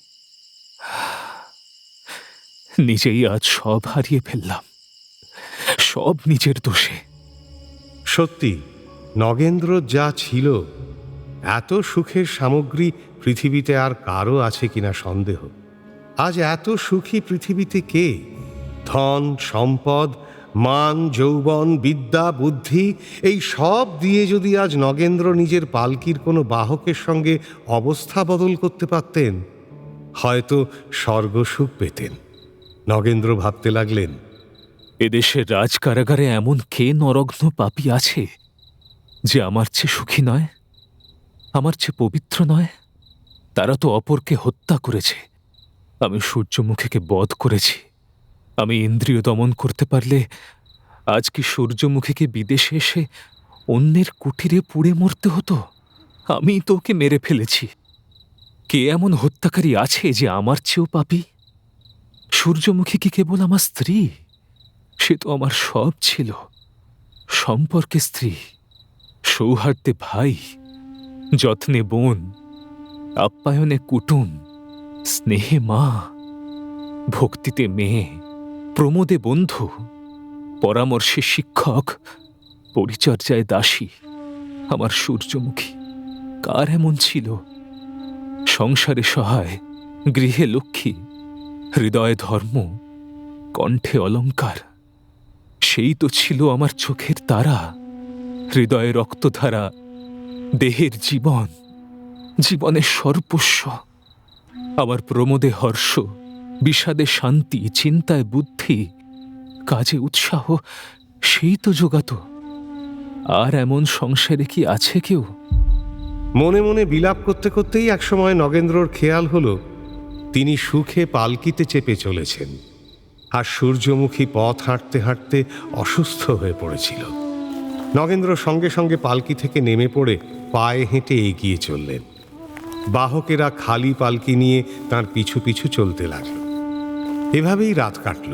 নিজেই আজ সব হারিয়ে ফেললাম, সব নিজের দোষে। সত্যি নগেন্দ্র যা ছিল, এত সুখের সামগ্রী পৃথিবীতে আর কারো আছে কিনা সন্দেহ। আজ এত সুখী পৃথিবীতে কে? ধন সম্পদ, মান, যৌবন, বিদ্যা, বুদ্ধি, এই সব দিয়ে যদি আজ নগেন্দ্র নিজের পালকির কোনো বাহকের সঙ্গে অবস্থা বদল করতে পারতেন, হয়তো স্বর্গসুখ পেতেন। নগেন্দ্র ভাবতে লাগলেন, এদেশের রাজকারাগারে এমন কে নরগ্ন পাপী আছে যে আমার চেয়ে সুখী নয়, আমার চেয়ে পবিত্র নয়? তারা তো অপরকে হত্যা করেছে, আমি সূর্যমুখীকে বধ করেছি। আমি ইন্দ্রিয় দমন করতে পারলে আজ কি সূর্যমুখীকে বিদেশে এসে অন্যের কুটিরে পুড়ে মরতে হতো? আমি তো ওকে মেরে ফেলেছি। কে এমন হত্যাকারী আছে যে আমার চেয়েও পাপী? সূর্যমুখী কি কেবল আমার স্ত্রী? সে তো আমার সব ছিল। সম্পর্কে স্ত্রী, সৌহার্দ্যে ভাই, যত্নে বোন, আপ্যায়নে কুটুম, স্নেহে মা, ভক্তিতে মেয়ে, প্রমোদে বন্ধু, পরামর্শে শিক্ষক, পরিচর্যায় দাসী। আমার সূর্যমুখী কার এমন ছিল? সংসারে সহায়, গৃহে লক্ষ্মী, হৃদয়ে ধর্ম, কণ্ঠে অলঙ্কার। সেই তো ছিল আমার চোখের তারা, হৃদয়ে রক্তধারা, দেহের জীবন, জীবনের সর্বস্ব। আমার প্রমোদে হর্ষ, বিষাদে শান্তি, চিন্তায় বুদ্ধি, কাজে উৎসাহ, সেই তো জোগাতো। আর এমন সংসারে কি আছে কেউ? মনে মনে বিলাপ করতে করতেই একসময় নগেন্দ্রর খেয়াল হলো তিনি সুখে পালকিতে চেপে চলেছেন, আর সূর্যমুখী পথ হাঁটতে হাঁটতে অসুস্থ হয়ে পড়েছিল। নগেন্দ্র সঙ্গে সঙ্গে পালকি থেকে নেমে পড়ে পায়ে হেঁটে এগিয়ে চললেন। বাহকেরা খালি পালকি নিয়ে তার পিছু পিছু চলতে লাগল। এভাবেই রাত কাটল।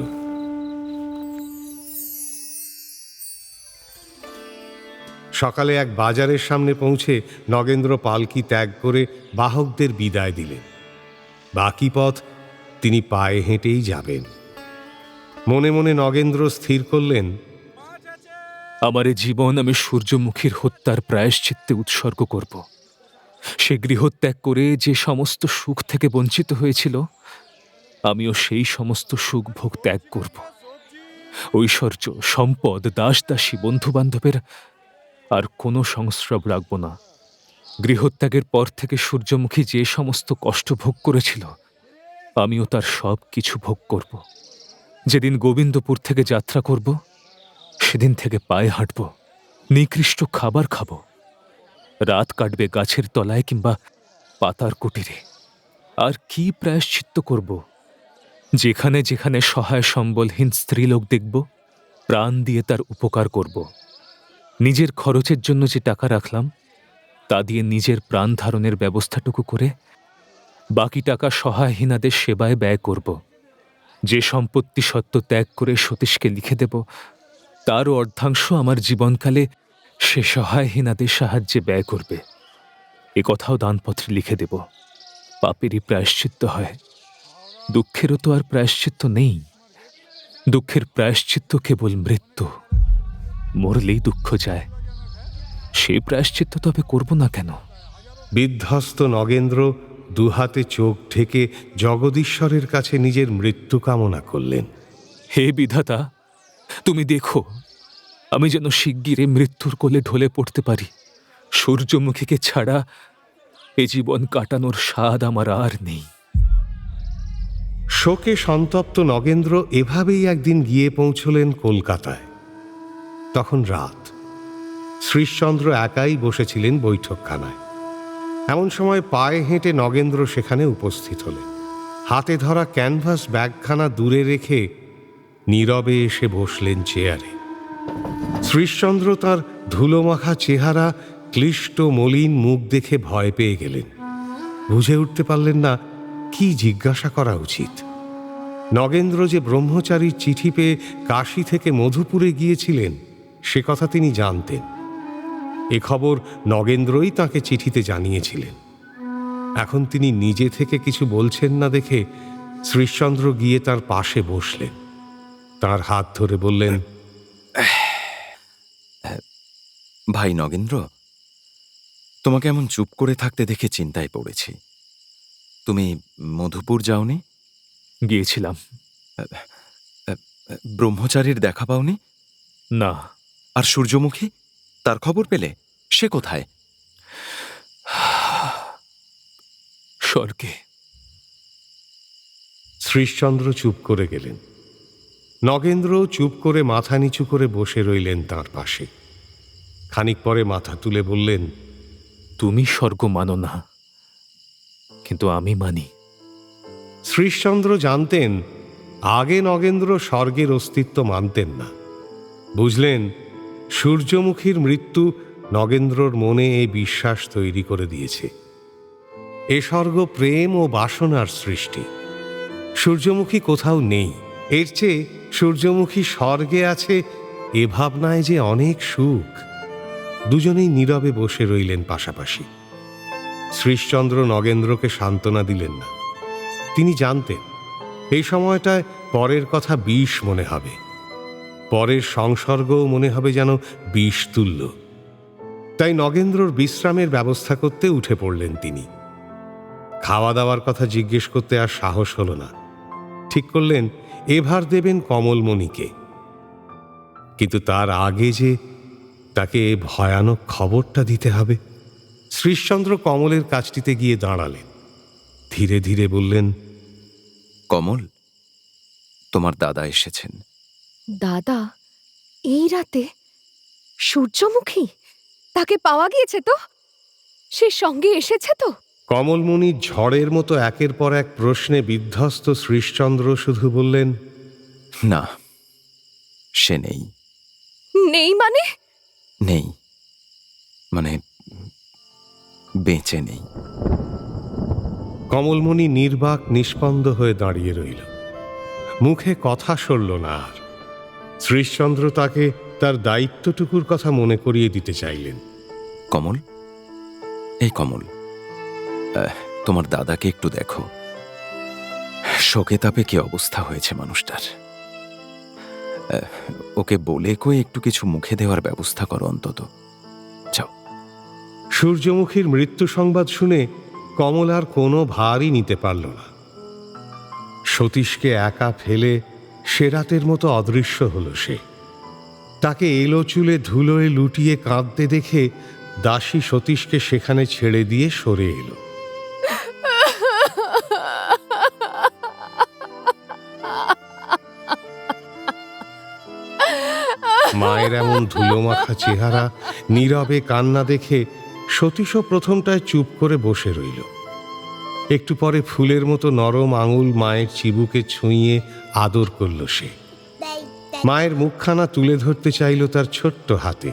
সকালে এক বাজারের সামনে পৌঁছে নগেন্দ্র পালকি ত্যাগ করে বাহকদের বিদায় দিলেন। বাকি পথ তিনি পায়ে হেঁটেই যাবেন। মনে মনে নগেন্দ্র স্থির করলেন, আমার এ জীবন আমি সূর্যমুখীর হত্যার প্রায়শ্চিত্তে উৎসর্গ করব। সে গৃহত্যাগ করে যে সমস্ত সুখ থেকে বঞ্চিত হয়েছিল, আমিও সেই সমস্ত সুখ ভোগ ত্যাগ করব। ঐশ্বর্য, সম্পদ, দাসদাসী, বন্ধুবান্ধবের আর কোনো সংস্রব রাখব না। গৃহত্যাগের পর থেকে সূর্যমুখী যে সমস্ত কষ্ট ভোগ করেছিল, আমিও তার সব কিছু ভোগ করব। যেদিন গোবিন্দপুর থেকে যাত্রা করব, সেদিন থেকে পায়ে হাঁটব, নিকৃষ্ট খাবার খাব, রাত কাটবে গাছের তলায় কিংবা পাতার কুটিরে। আর কি প্রায়শ্চিত্ত করব? যেখানে যেখানে সহায় সম্বলহীন স্ত্রীলোক দেখব, প্রাণ দিয়ে তার উপকার করব। নিজের খরচের জন্য যে টাকা রাখলাম, তা দিয়ে নিজের প্রাণ ধারণের ব্যবস্থাটুকু করে বাকি টাকা সহায়হীনাদের সেবায় ব্যয় করব। যে সম্পত্তি সত্ত্ব ত্যাগ করে সতীশকে লিখে দেব, তারও অর্ধাংশ আমার জীবনকালে সে সহায়হীনাদের সাহায্যে ব্যয় করবে। এ কথাও দানপত্রে লিখে দেব। পাপেরই প্রায়শ্চিত্ত হয়, দুঃখেরও তো আর প্রায়শ্চিত্ত নেই। দুঃখের প্রায়শ্চিত্ত কেবল মৃত্যু। মরলেই দুঃখ যায়, সেই প্রায়শ্চিত্ত তবে করব না কেন? বিধ্বস্ত নগেন্দ্র দুহাতে চোখ ঢেকে জগদীশ্বরের কাছে নিজের মৃত্যু কামনা করলেন। হে বিধাতা, তুমি দেখো আমি যেন শিগগিরে মৃত্যুর কোলে ঢলে পড়তে পারি। সূর্যমুখীকে ছাড়া এ জীবন কাটানোর স্বাদ আমার আর নেই। শোকে সন্তপ্ত নগেন্দ্র এভাবেই একদিন গিয়ে পৌঁছলেন কলকাতায়। তখন রাত। শ্রীশচন্দ্র একাই বসেছিলেন বৈঠকখানায়। এমন সময় পায়ে হেঁটে নগেন্দ্র সেখানে উপস্থিত হলেন। হাতে ধরা ক্যানভাস ব্যাগখানা দূরে রেখে নীরবে এসে বসলেন চেয়ারে। শ্রীশচন্দ্র তাঁর ধুলোমাখা চেহারা, ক্লিষ্ট মলিন মুখ দেখে ভয় পেয়ে গেলেন। বুঝে উঠতে পারলেন না কি জিজ্ঞাসা করা উচিত। নগেন্দ্র যে ব্রহ্মচারীর চিঠি পেয়ে কাশী থেকে মধুপুরে গিয়েছিলেন, সে কথা তিনি জানতেন। এ খবর নগেন্দ্রই তাঁকে চিঠিতে জানিয়েছিলেন। এখন তিনি নিজে থেকে কিছু বলছেন না দেখে শ্রীশচন্দ্র গিয়ে তার পাশে বসলেন। তার হাত ধরে বললেন, ভাই নগেন্দ্র, তোমাকে এমন চুপ করে থাকতে দেখে চিন্তায় পড়েছি। তুমি মধুপুর যাওনি? গিয়েছিলাম। ব্রহ্মচারীর দেখা পাওনি? না। আর সূর্যমুখী, তার খবর পেলে? সে কোথায়? স্বর্গে। শ্রীশচন্দ্র চুপ করে গেলেন। নগেন্দ্র চুপ করে মাথা নিচু করে বসে রইলেন তাঁর পাশে। খানিক পরে মাথা তুলে বললেন, তুমি স্বর্গ মানো না, কিন্তু আমি মানি। শ্রীশচন্দ্র জানতেন আগে নগেন্দ্র স্বর্গের অস্তিত্ব মানতেন না। বুঝলেন সূর্যমুখীর মৃত্যু নগেন্দ্রর মনে এই বিশ্বাস তৈরি করে দিয়েছে। এ স্বর্গ প্রেম ও বাসনার সৃষ্টি। সূর্যমুখী কোথাও নেই। এর চেয়ে সূর্যমুখী স্বর্গে আছে এ ভাবনায় যে অনেক সুখ। দুজনেই নীরবে বসে রইলেন পাশাপাশি। শ্রীশচন্দ্র নগেন্দ্রকে সান্ত্বনা দিলেন না। তিনি জানতেন এই সময়টায় পরের কথা বিষ মনে হবে, পরের সংসর্গও মনে হবে যেন বিষ তুল্য। তাই নগেন্দ্রর বিশ্রামের ব্যবস্থা করতে উঠে পড়লেন তিনি। খাওয়া দাওয়ার কথা জিজ্ঞেস করতে আর সাহস হল না। ঠিক করলেন এভার দেবেন কমলমণিকে। কিন্তু তার আগে যে তাকে এ ভয়ানক খবরটা দিতে হবে। শ্রীশচন্দ্র কমলের কাছটিতে গিয়ে দাঁড়ালেন। ধীরে ধীরে বললেন, কমল, তোমার দাদা এসেছেন। দাদা? এই রাতে সূর্যমুখী তাকে পাওয়া গিয়েছে তো? সে সঙ্গে এসেছে তো? কমলমণির ঝড়ের মতো একের পর এক প্রশ্নে বিধ্বস্ত শ্রীশচন্দ্র শুধু বললেন, না, সে নেই। নেই মানে? নেই মানে বেঁচে নেই। কমলমণি নির্বাক নিষ্পন্দ হয়ে দাঁড়িয়ে রইল, মুখে কথা সরল না আর। শ্রীশচন্দ্র তাকে তার দায়িত্বটুকুর কথা মনে করিয়ে দিতে চাইলেন। কমল, এই কমল, তোমার দাদাকে একটু দেখো। শোকে তাপে কি অবস্থা হয়েছে মানুষটার। ওকে বলে কয়ে একটু কিছু মুখে দেওয়ার ব্যবস্থা করো অন্তত। যাও। সূর্যমুখীর মৃত্যু সংবাদ শুনে কমল আর কোনো ভারই নিতে পারল না। সতীশকে একা ফেলে সে রাতের মতো অদৃশ্য হল সে। তাকে এলো চুলে ধুলোয় লুটিয়ে কাঁদতে দেখে দাসী সতীশকে সেখানে ছেড়ে দিয়ে সরে এলো। মায়ের এমন ধুলোমাখা চেহারা, নীরবে কান্না দেখে সতীশও প্রথমটায় চুপ করে বসে রইল। একটু পরে ফুলের মতো নরম আঙুল মায়ের চিবুকে ছুঁয়ে আদর করল সে। মায়ের মুখখানা তুলে ধরতে চাইল তার ছোট্ট হাতে।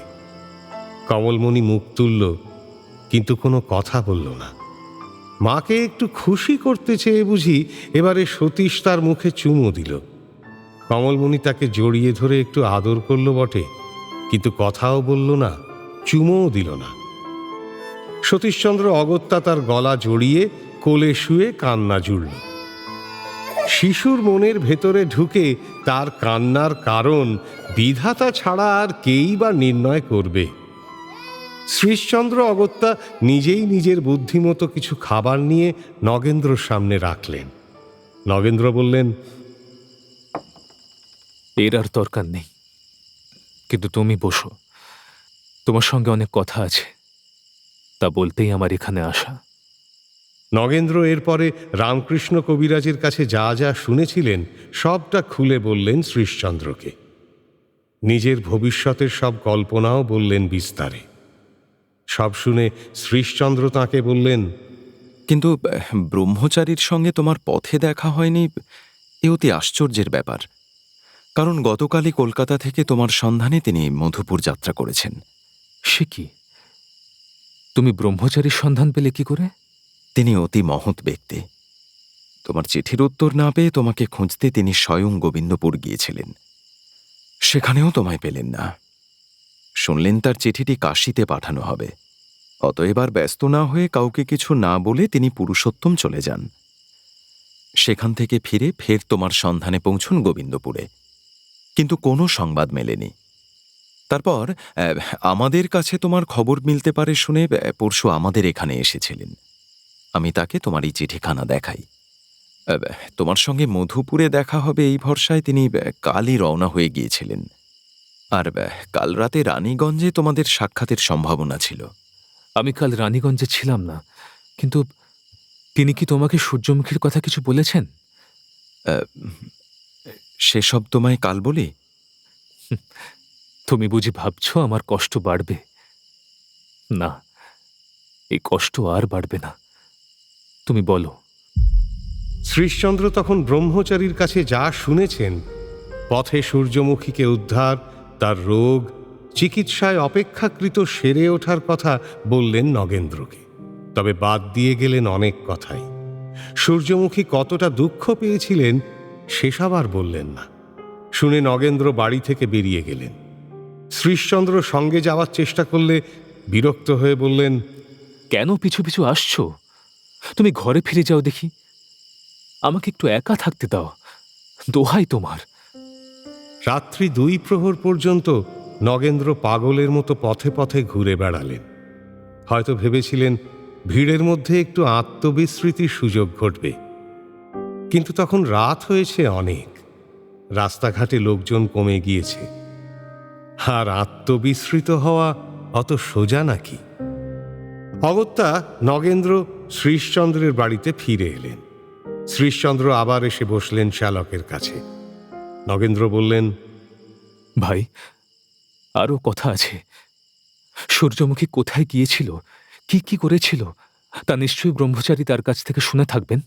কমলমণি মুখ তুলল, কিন্তু কোনো কথা বলল না। মাকে একটু খুশি করতে চেয়ে বুঝি এবারে সতীশ তার মুখে চুমো দিল। কমলমণি তাকে জড়িয়ে ধরে একটু আদর করল বটে, কিন্তু কথাও বলল না, চুমোও দিল না। সতীশচন্দ্র অগত্যা তার গলা জড়িয়ে কোলে শুয়ে কান্না জুড়ল। শিশুর মনের ভেতরে ঢুকে তার কান্নার কারণ বিধাতা ছাড়া আর কেই বা নির্ণয় করবে। শ্রীশচন্দ্র অগত্যা নিজেই নিজের বুদ্ধিমতো কিছু খাবার নিয়ে নগেন্দ্রর সামনে রাখলেন। নগেন্দ্র বললেন, এর আর দরকার নেই, কিন্তু তুমি বসো, তোমার সঙ্গে অনেক কথা আছে, তা বলতেই আমার এখানে আসা। নগেন্দ্র এরপরে রামকৃষ্ণ কবিরাজের কাছে যা যা শুনেছিলেন সবটা খুলে বললেন শ্রীশচন্দ্রকে। নিজের ভবিষ্যতের সব কল্পনাও বললেন বিস্তারে। সব শুনে শ্রীশচন্দ্র তাঁকে বললেন, কিন্তু ব্রহ্মচারীর সঙ্গে তোমার পথে দেখা হয়নি, এ অতি আশ্চর্যের ব্যাপার। কারণ গতকালই কলকাতা থেকে তোমার সন্ধানে তিনি মধুপুর যাত্রা করেছেন। সে কি, তুমি ব্রহ্মচারীর সন্ধান পেলে কি করে? তিনি অতি মহৎ ব্যক্তি। তোমার চিঠির উত্তর না পেয়ে তোমাকে খুঁজতে তিনি স্বয়ং গোবিন্দপুর গিয়েছিলেন। সেখানেও তোমায় পেলেন না। শুনলেন তার চিঠিটি কাশীতে পাঠানো হবে। অতএব আর ব্যস্ত না হয়ে কাউকে কিছু না বলে তিনি পুরুষোত্তম চলে যান। সেখান থেকে ফিরে ফের তোমার সন্ধানে পৌঁছন গোবিন্দপুরে, কিন্তু কোনো সংবাদ মেলেনি। তারপর আমাদের কাছে তোমার খবর মিলতে পারে শুনে পরশু আমাদের এখানে এসেছিলেন। আমি তাকে তোমার এই চিঠিখানা দেখাই। তোমার সঙ্গে মধুপুরে দেখা হবে এই ভরসায় তিনি কালই রওনা হয়ে গিয়েছিলেন। আর কাল রাতে রানীগঞ্জে তোমাদের সাক্ষাতের সম্ভাবনা ছিল। আমি কাল রানীগঞ্জে ছিলাম না, কিন্তু তিনি কি তোমাকে সূর্যমুখীর কথা কিছু বলেছেন? সেসব তোমায় কাল বলি? তুমি বুঝি ভাবছ আমার কষ্ট বাড়বে? না, এই কষ্ট আর বাড়বে না। তুমি বলো। শ্রীশচন্দ্র তখন ব্রহ্মচারীর কাছে যা শুনেছেন, পথে সূর্যমুখীকে উদ্ধার, তার রোগ চিকিৎসায় অপেক্ষাকৃত সেরে ওঠার কথা বললেন নগেন্দ্রকে। তবে বাদ দিয়ে গেলেন অনেক কথাই। সূর্যমুখী কতটা দুঃখ পেয়েছিলেন সেসব আর বললেন না। শুনে নগেন্দ্র বাড়ি থেকে বেরিয়ে গেলেন। শ্রীশচন্দ্র সঙ্গে যাওয়ার চেষ্টা করলে বিরক্ত হয়ে বললেন, কেন পিছু পিছু আসছো? তুমি ঘরে ফিরে যাও দেখি, আমাকে একটু একা থাকতে দাও, দোহাই তোমার। রাত্রি 2 প্রহর পর্যন্ত নগেন্দ্র পাগলের মতো পথে পথে ঘুরে বেড়ালেন। হয়তো ভেবেছিলেন ভিড়ের মধ্যে একটু আত্মবিস্মৃতির সুযোগ ঘটবে, কিন্তু তখন রাত হয়েছে অনেক, রাস্তাঘাটে লোকজন কমে গিয়েছে। আর আত্মবিস্মৃত হওয়া অত সোজা নাকি? অগত্যা নগেন্দ্র শ্রীশচন্দ্রের বাড়িতে ফিরে এলেন। শ্রীশচন্দ্র আবার এসে বসলেন শ্যালকের কাছে। নগেন্দ্র বললেন, ভাই, আরও কথা আছে। সূর্যমুখী কোথায় গিয়েছিল, কি কি করেছিল, তা নিশ্চয়ই ব্রহ্মচারী তার কাছ থেকে শুনে থাকবেন।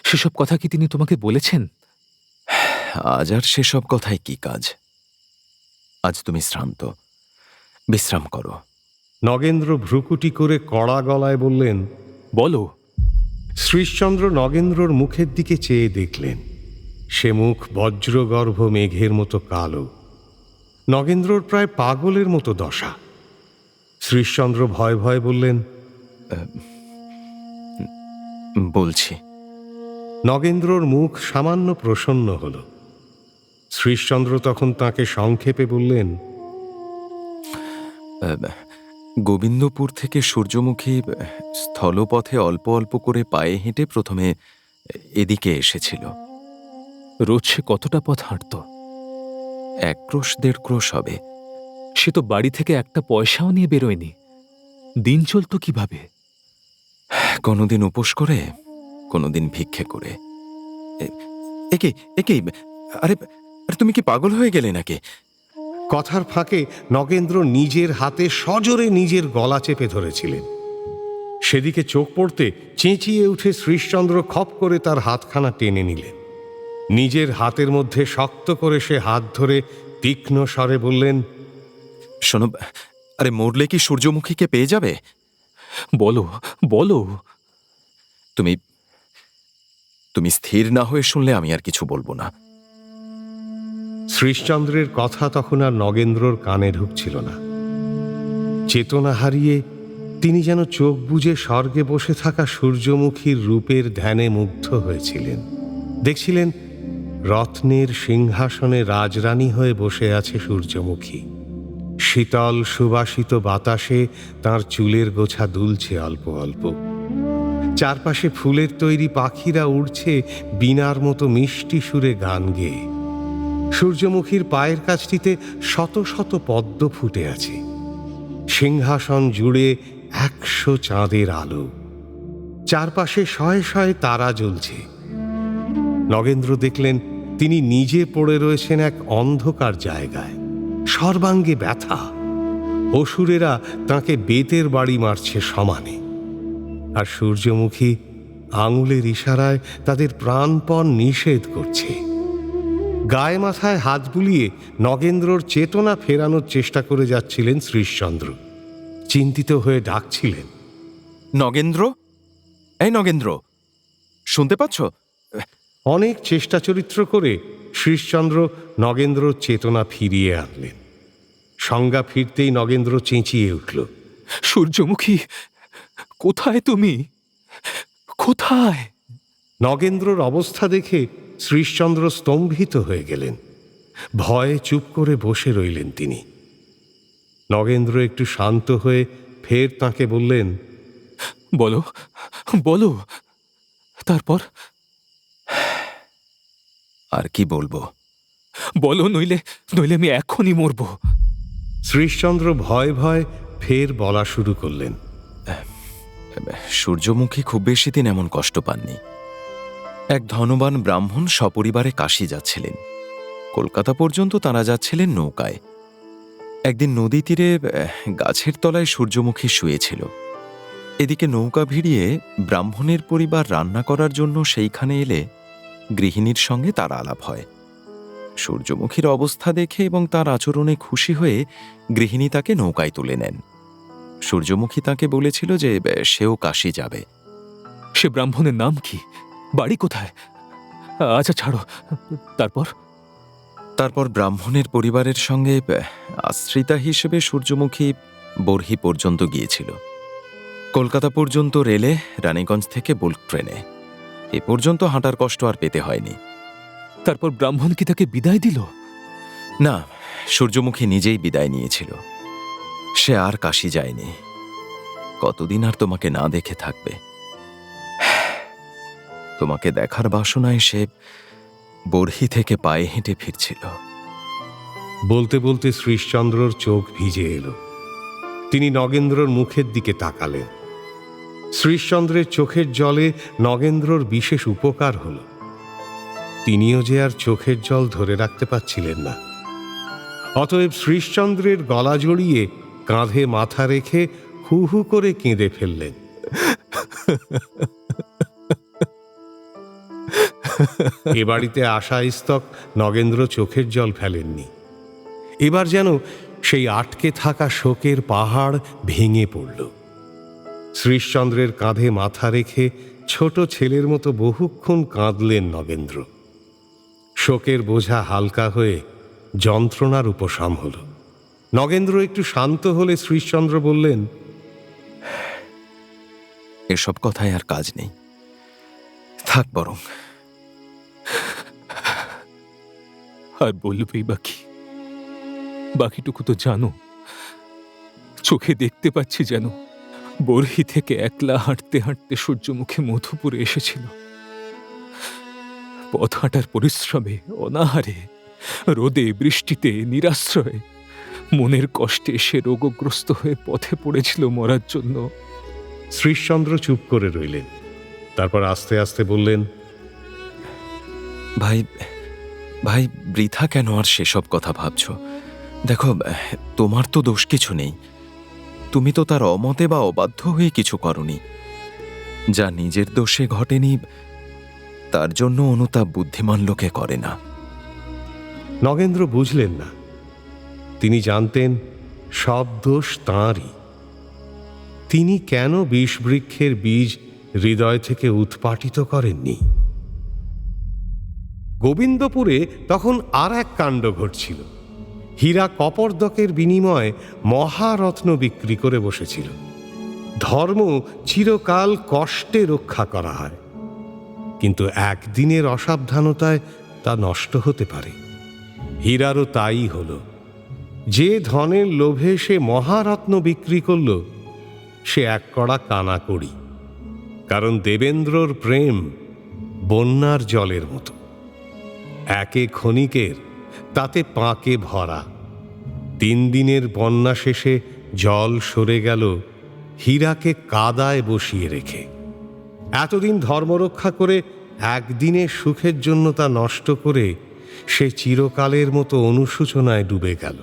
সেসব কথা কি তিনি তোমাকে বলেছেন? আজ আর সেসব কথায় কি কাজ? আজ তুমি শ্রান্ত, বিশ্রাম করো। নগেন্দ্র ভ্রুকুটি করে কড়া গলায় বললেন, বলো। শ্রীশচন্দ্র নগেন্দ্রর মুখের দিকে চেয়ে দেখলেন। সে মুখ বজ্রগর্ভ মেঘের মতো কালো। নগেন্দ্রর প্রায় পাগলের মতো দশা। শ্রীশচন্দ্র ভয় ভয় বললেন, বলছি। নগেন্দ্রর মুখ সামান্য প্রসন্ন হল। শ্রীশচন্দ্র তখন তাকে সংক্ষেপে বললেন, গোবিন্দপুর থেকে সূর্যমুখী স্থলপথে অল্প অল্প করে পায়ে হেঁটে প্রথমে এদিকে এসেছিল। রোজ সে কতটা পথ হাঁটত? 1 ক্রোশ 1.5 ক্রোশ হবে। সে তো বাড়ি থেকে একটা পয়সাও নিয়ে বেরোয়নি। দিন চলত কিভাবে? কোনোদিন উপোস করে, কোনোদিন ভিক্ষে করে। একে একে আরে আরে তুমি কি পাগল হয়ে গেলে নাকি? কথার ফাঁকে নগেন্দ্র নিজের হাতে সজোরে নিজের গলা চেপে ধরেছিলেন। সেদিকে চোখ পড়তে চেঁচিয়ে উঠে শ্রীশচন্দ্র খপ করে তার হাতখানা টেনে নিলেন। নিজের হাতের মধ্যে শক্ত করে সে হাত ধরে তীক্ষ্ণ স্বরে বললেন, শোনো, আরে মরলে কি সূর্যমুখীকে পেয়ে যাবে? বলো বলো। তুমি তুমি স্থির না হয়ে শুনলে আমি আর কিছু বলবো না। শ্রীশচন্দ্রের কথা তখন আর নগেন্দ্রর কানে ঢুকছিল না। চেতনা হারিয়ে তিনি যেন চোখ বুজে স্বর্গে বসে থাকা সূর্যমুখীর রূপের ধ্যানে মুগ্ধ হয়েছিলেন। দেখছিলেন রত্নের সিংহাসনে রাজরানী হয়ে বসে আছে সূর্যমুখী। শীতল সুবাসিত বাতাসে তার চুলের গোছা দুলছে অল্প অল্প। চারপাশে ফুলের তৈরি পাখিরা উড়ছে বীণার মতো মিষ্টি সুরে গান গেয়ে। সূর্যমুখীর পায়ের কাছটিতে শত শত পদ্ম ফুটে আছে। সিংহাসন জুড়ে 100 চাঁদের আলো। চারপাশে শয়ে শয়ে তারা জ্বলছে। নগেন্দ্র দেখলেন তিনি নিজে পড়ে রয়েছেন এক অন্ধকার জায়গায়। সর্বাঙ্গে ব্যথা। অসুরেরা তাঁকে বেতের বাড়ি মারছে সমানে। আর সূর্যমুখী আঙুলের ইশারায় তাদের প্রাণপণ নিষেধ করছে। গায়ে মাথায় হাত বুলিয়ে নগেন্দ্রর চেতনা ফেরানোর চেষ্টা করে যাচ্ছিলেন শ্রীশচন্দ্র। চিন্তিত হয়ে ডাকছিলেন, নগেন্দ্র, এই নগেন্দ্র, শুনতে পাচ্ছ? অনেক চেষ্টা চরিত্র করে শ্রীশচন্দ্র নগেন্দ্রর চেতনা ফিরিয়ে আনলেন। সংজ্ঞা ফিরতেই নগেন্দ্র চেঁচিয়ে উঠল, সূর্যমুখী, কোথায় তুমি? কোথায়? নগেন্দ্রর অবস্থা দেখে শ্রীশচন্দ্র স্তম্ভিত হয়ে গেলেন। ভয়ে চুপ করে বসে রইলেন তিনি। নগেন্দ্র একটু শান্ত হয়ে ফের তাঁকে বললেন, বলো বলো। তারপর? আর কি বলবো? বলো, নইলে নইলে আমি এখনই মরব। শ্রীশচন্দ্র ভয় ভয় ফের বলা শুরু করলেন, সূর্যমুখী খুব বেশি দিন এমন কষ্ট পাননি। এক ধনবান ব্রাহ্মণ সপরিবারে কাশী যাচ্ছিলেন। কলকাতা পর্যন্ত তাঁরা যাচ্ছিলেন নৌকায়। একদিন নদী তীরে গাছের তলায় সূর্যমুখী শুয়েছিল। এদিকে নৌকা ভিড়িয়ে ব্রাহ্মণের পরিবার রান্না করার জন্য সেইখানে এলে গৃহিণীর সঙ্গে তার আলাপ হয়। সূর্যমুখীর অবস্থা দেখে এবং তার আচরণে খুশি হয়ে গৃহিণী তাকে নৌকায় তুলে নেন। সূর্যমুখী তাকে বলেছিল যে সেও কাশী যাবে। সে ব্রাহ্মণের নাম কি? বাড়ি কোথায়? আচ্ছা ছাড়ো। তারপর? তারপর ব্রাহ্মণের পরিবারের সঙ্গে আশ্রিতা হিসেবে সূর্যমুখী বরহি পর্যন্ত গিয়েছিল। কলকাতা পর্যন্ত রেলে, রানীগঞ্জ থেকে বুল্ক ট্রেনে। এ পর্যন্ত হাঁটার কষ্ট আর পেতে হয়নি। তারপর ব্রাহ্মণ কি তাকে বিদায় দিল? না, সূর্যমুখী নিজেই বিদায় নিয়েছিল। সে আর কাশী যায়নি। কতদিন আর তোমাকে না দেখে থাকবে? তোমাকে দেখার বাসনায় সে বরহি থেকে পায়ে হেঁটে ফিরছিল। বলতে বলতে শ্রীশচন্দ্রর চোখ ভিজে এলো। তিনি নগেন্দ্রর মুখের দিকে তাকালেন। শ্রীশচন্দ্রের চোখের জলে নগেন্দ্রর বিশেষ উপকার হল। তিনিও যে আর চোখের জল ধরে রাখতে পারছিলেন না। অতএব শ্রীশচন্দ্রের গলা জড়িয়ে কাঁধে মাথা রেখে হু হু করে কেঁদে ফেললেন। এ বাড়িতে আশাইস্তক নগেন্দ্র চোখের জল ফেলেননি। এবার যেন সেই আটকে থাকা শোকের পাহাড় ভেঙে পড়ল। শ্রীশচন্দ্রের কাঁধে মাথা রেখে ছোট ছেলের মতো বহুক্ষণ কাঁদলেন নগেন্দ্র। শোকের বোঝা হালকা হয়ে যন্ত্রণার উপশম হল। নগেন্দ্র একটু শান্ত হলে শ্রীশচন্দ্র বললেন, এসব কথায় আর কাজ নেই, থাক বরং। আর বলবেই বাকি, বাকিটুকু তো জানো। চোখে দেখতে পাচ্ছি যেন বরহি থেকে একলা হাঁটতে হাঁটতে সূর্যমুখে মধুপুরে এসেছিল। পথ হাঁটার পরিশ্রমে, অনাহারে, রোদে বৃষ্টিতে, নিরাশ্রয়ে, মনের কষ্টে সে রোগগ্রস্ত হয়ে পথে পড়েছিল মরার জন্য। শ্রীশচন্দ্র চুপ করে রইলেন। তারপর আস্তে আস্তে বললেন, ভাই ভাই বৃথা কেন আর সেসব কথা ভাবছ? দেখো, তোমার তো দোষ কিছু নেই। তুমি তো তার অমতে বা অবাধ্য হয়ে কিছু করনি। যা নিজের দোষে ঘটেনি তার জন্য অনুতাপ বুদ্ধিমান লোকে করে না। নগেন্দ্র বুঝলেন না। তিনি জানতেন সব দোষ তাঁরই। তিনি কেন বিষবৃক্ষের বীজ হৃদয় থেকে উৎপাটিত করেননি? গোবিন্দপুরে তখন আর এক কাণ্ড ঘটছিল। হীরা কপর্দকের বিনিময়ে মহারত্ন বিক্রি করে বসেছিল। ধর্ম চিরকাল কষ্টে রক্ষা করা হয়, কিন্তু একদিনের অসাবধানতায় তা নষ্ট হতে পারে। হীরারও তাই হল। যে ধনের লোভে সে মহারত্ন বিক্রি করল, সে এক কড়া কানাকড়ি। কারণ দেবেন্দ্রর প্রেম বন্যার জলের মতো, একে ক্ষণিকের, তাতে পাঁকে ভরা। 3 দিনের বন্যা শেষে জল সরে গেল হীরাকে কাদায় বসিয়ে রেখে। এতদিন ধর্মরক্ষা করে একদিনের সুখের জন্য তা নষ্ট করে সে চিরকালের মতো অনুশোচনায় ডুবে গেল।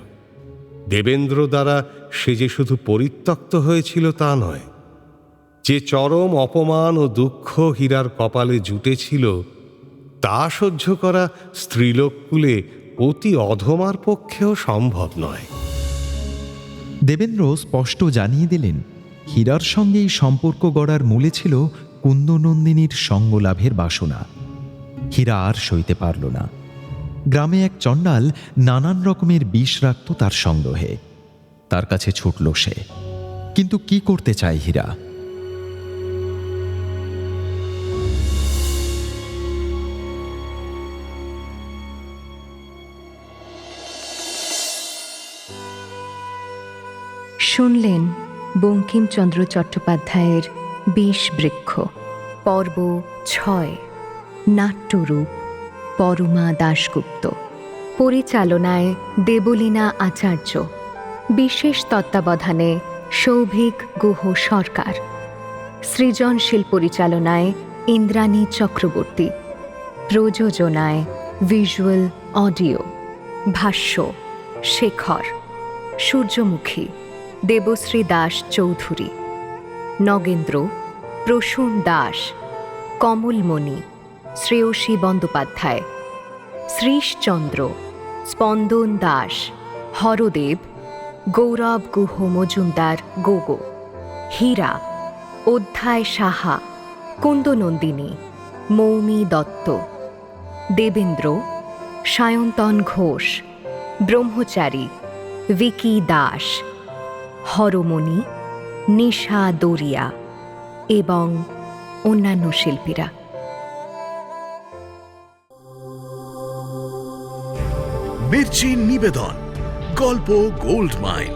দেবেন্দ্র দ্বারা সে যে শুধু পরিত্যক্ত হয়েছিল তা নয়, যে চরম অপমান ও দুঃখ হীরার কপালে জুটেছিল তা সহ্য করা স্ত্রীলোককুলে অতি অধমার পক্ষেও সম্ভব নয়। দেবেন্দ্র স্পষ্ট জানিয়ে দিলেন, হীরার সঙ্গে এই সম্পর্ক গড়ার মূলে ছিল কুন্দনন্দিনীর সঙ্গলাভের বাসনা। হীরা আর সইতে পারল না। গ্রামে এক চণ্ডাল নানান রকমের বিষ রাখত তার সন্দেহে। তার কাছে ছুটল সে। কিন্তু কি করতে চায় হীরা? শুনলেন বঙ্কিমচন্দ্র চট্টোপাধ্যায়ের বিষবৃক্ষ, পর্ব 6, নাট্যরূপ পরমা দাশগুপ্ত, পরিচালনায় দেবলীনা আচার্য, বিশেষ তত্ত্বাবধানে সৌভিক গুহ সরকার, সৃজনশীল পরিচালনায় ইন্দ্রাণী চক্রবর্তী, প্রযোজনায় ভিজুয়াল অডিও, ভাষ্য শেখর, সূর্যমুখী দেবশ্রী দাস চৌধুরী, নগেন্দ্র প্রসূন দাস, কমলমণি শ্রেয়সী বন্দ্যোপাধ্যায়, শ্রীশচন্দ্র স্পন্দন দাস, হরদেব গৌরব গুহ মজুমদার গোগো, হীরা অধ্যায় সাহা, কুন্দনন্দিনী মৌমি দত্ত, দেবেন্দ্র সায়ন্তন ঘোষ, ব্রহ্মচারী ভিকি দাস, হরমণি নিশা দরিয়া এবং অন্যান্য শিল্পীরা। মির্চি নিবেদন, গল্প গোল্ড মাইন।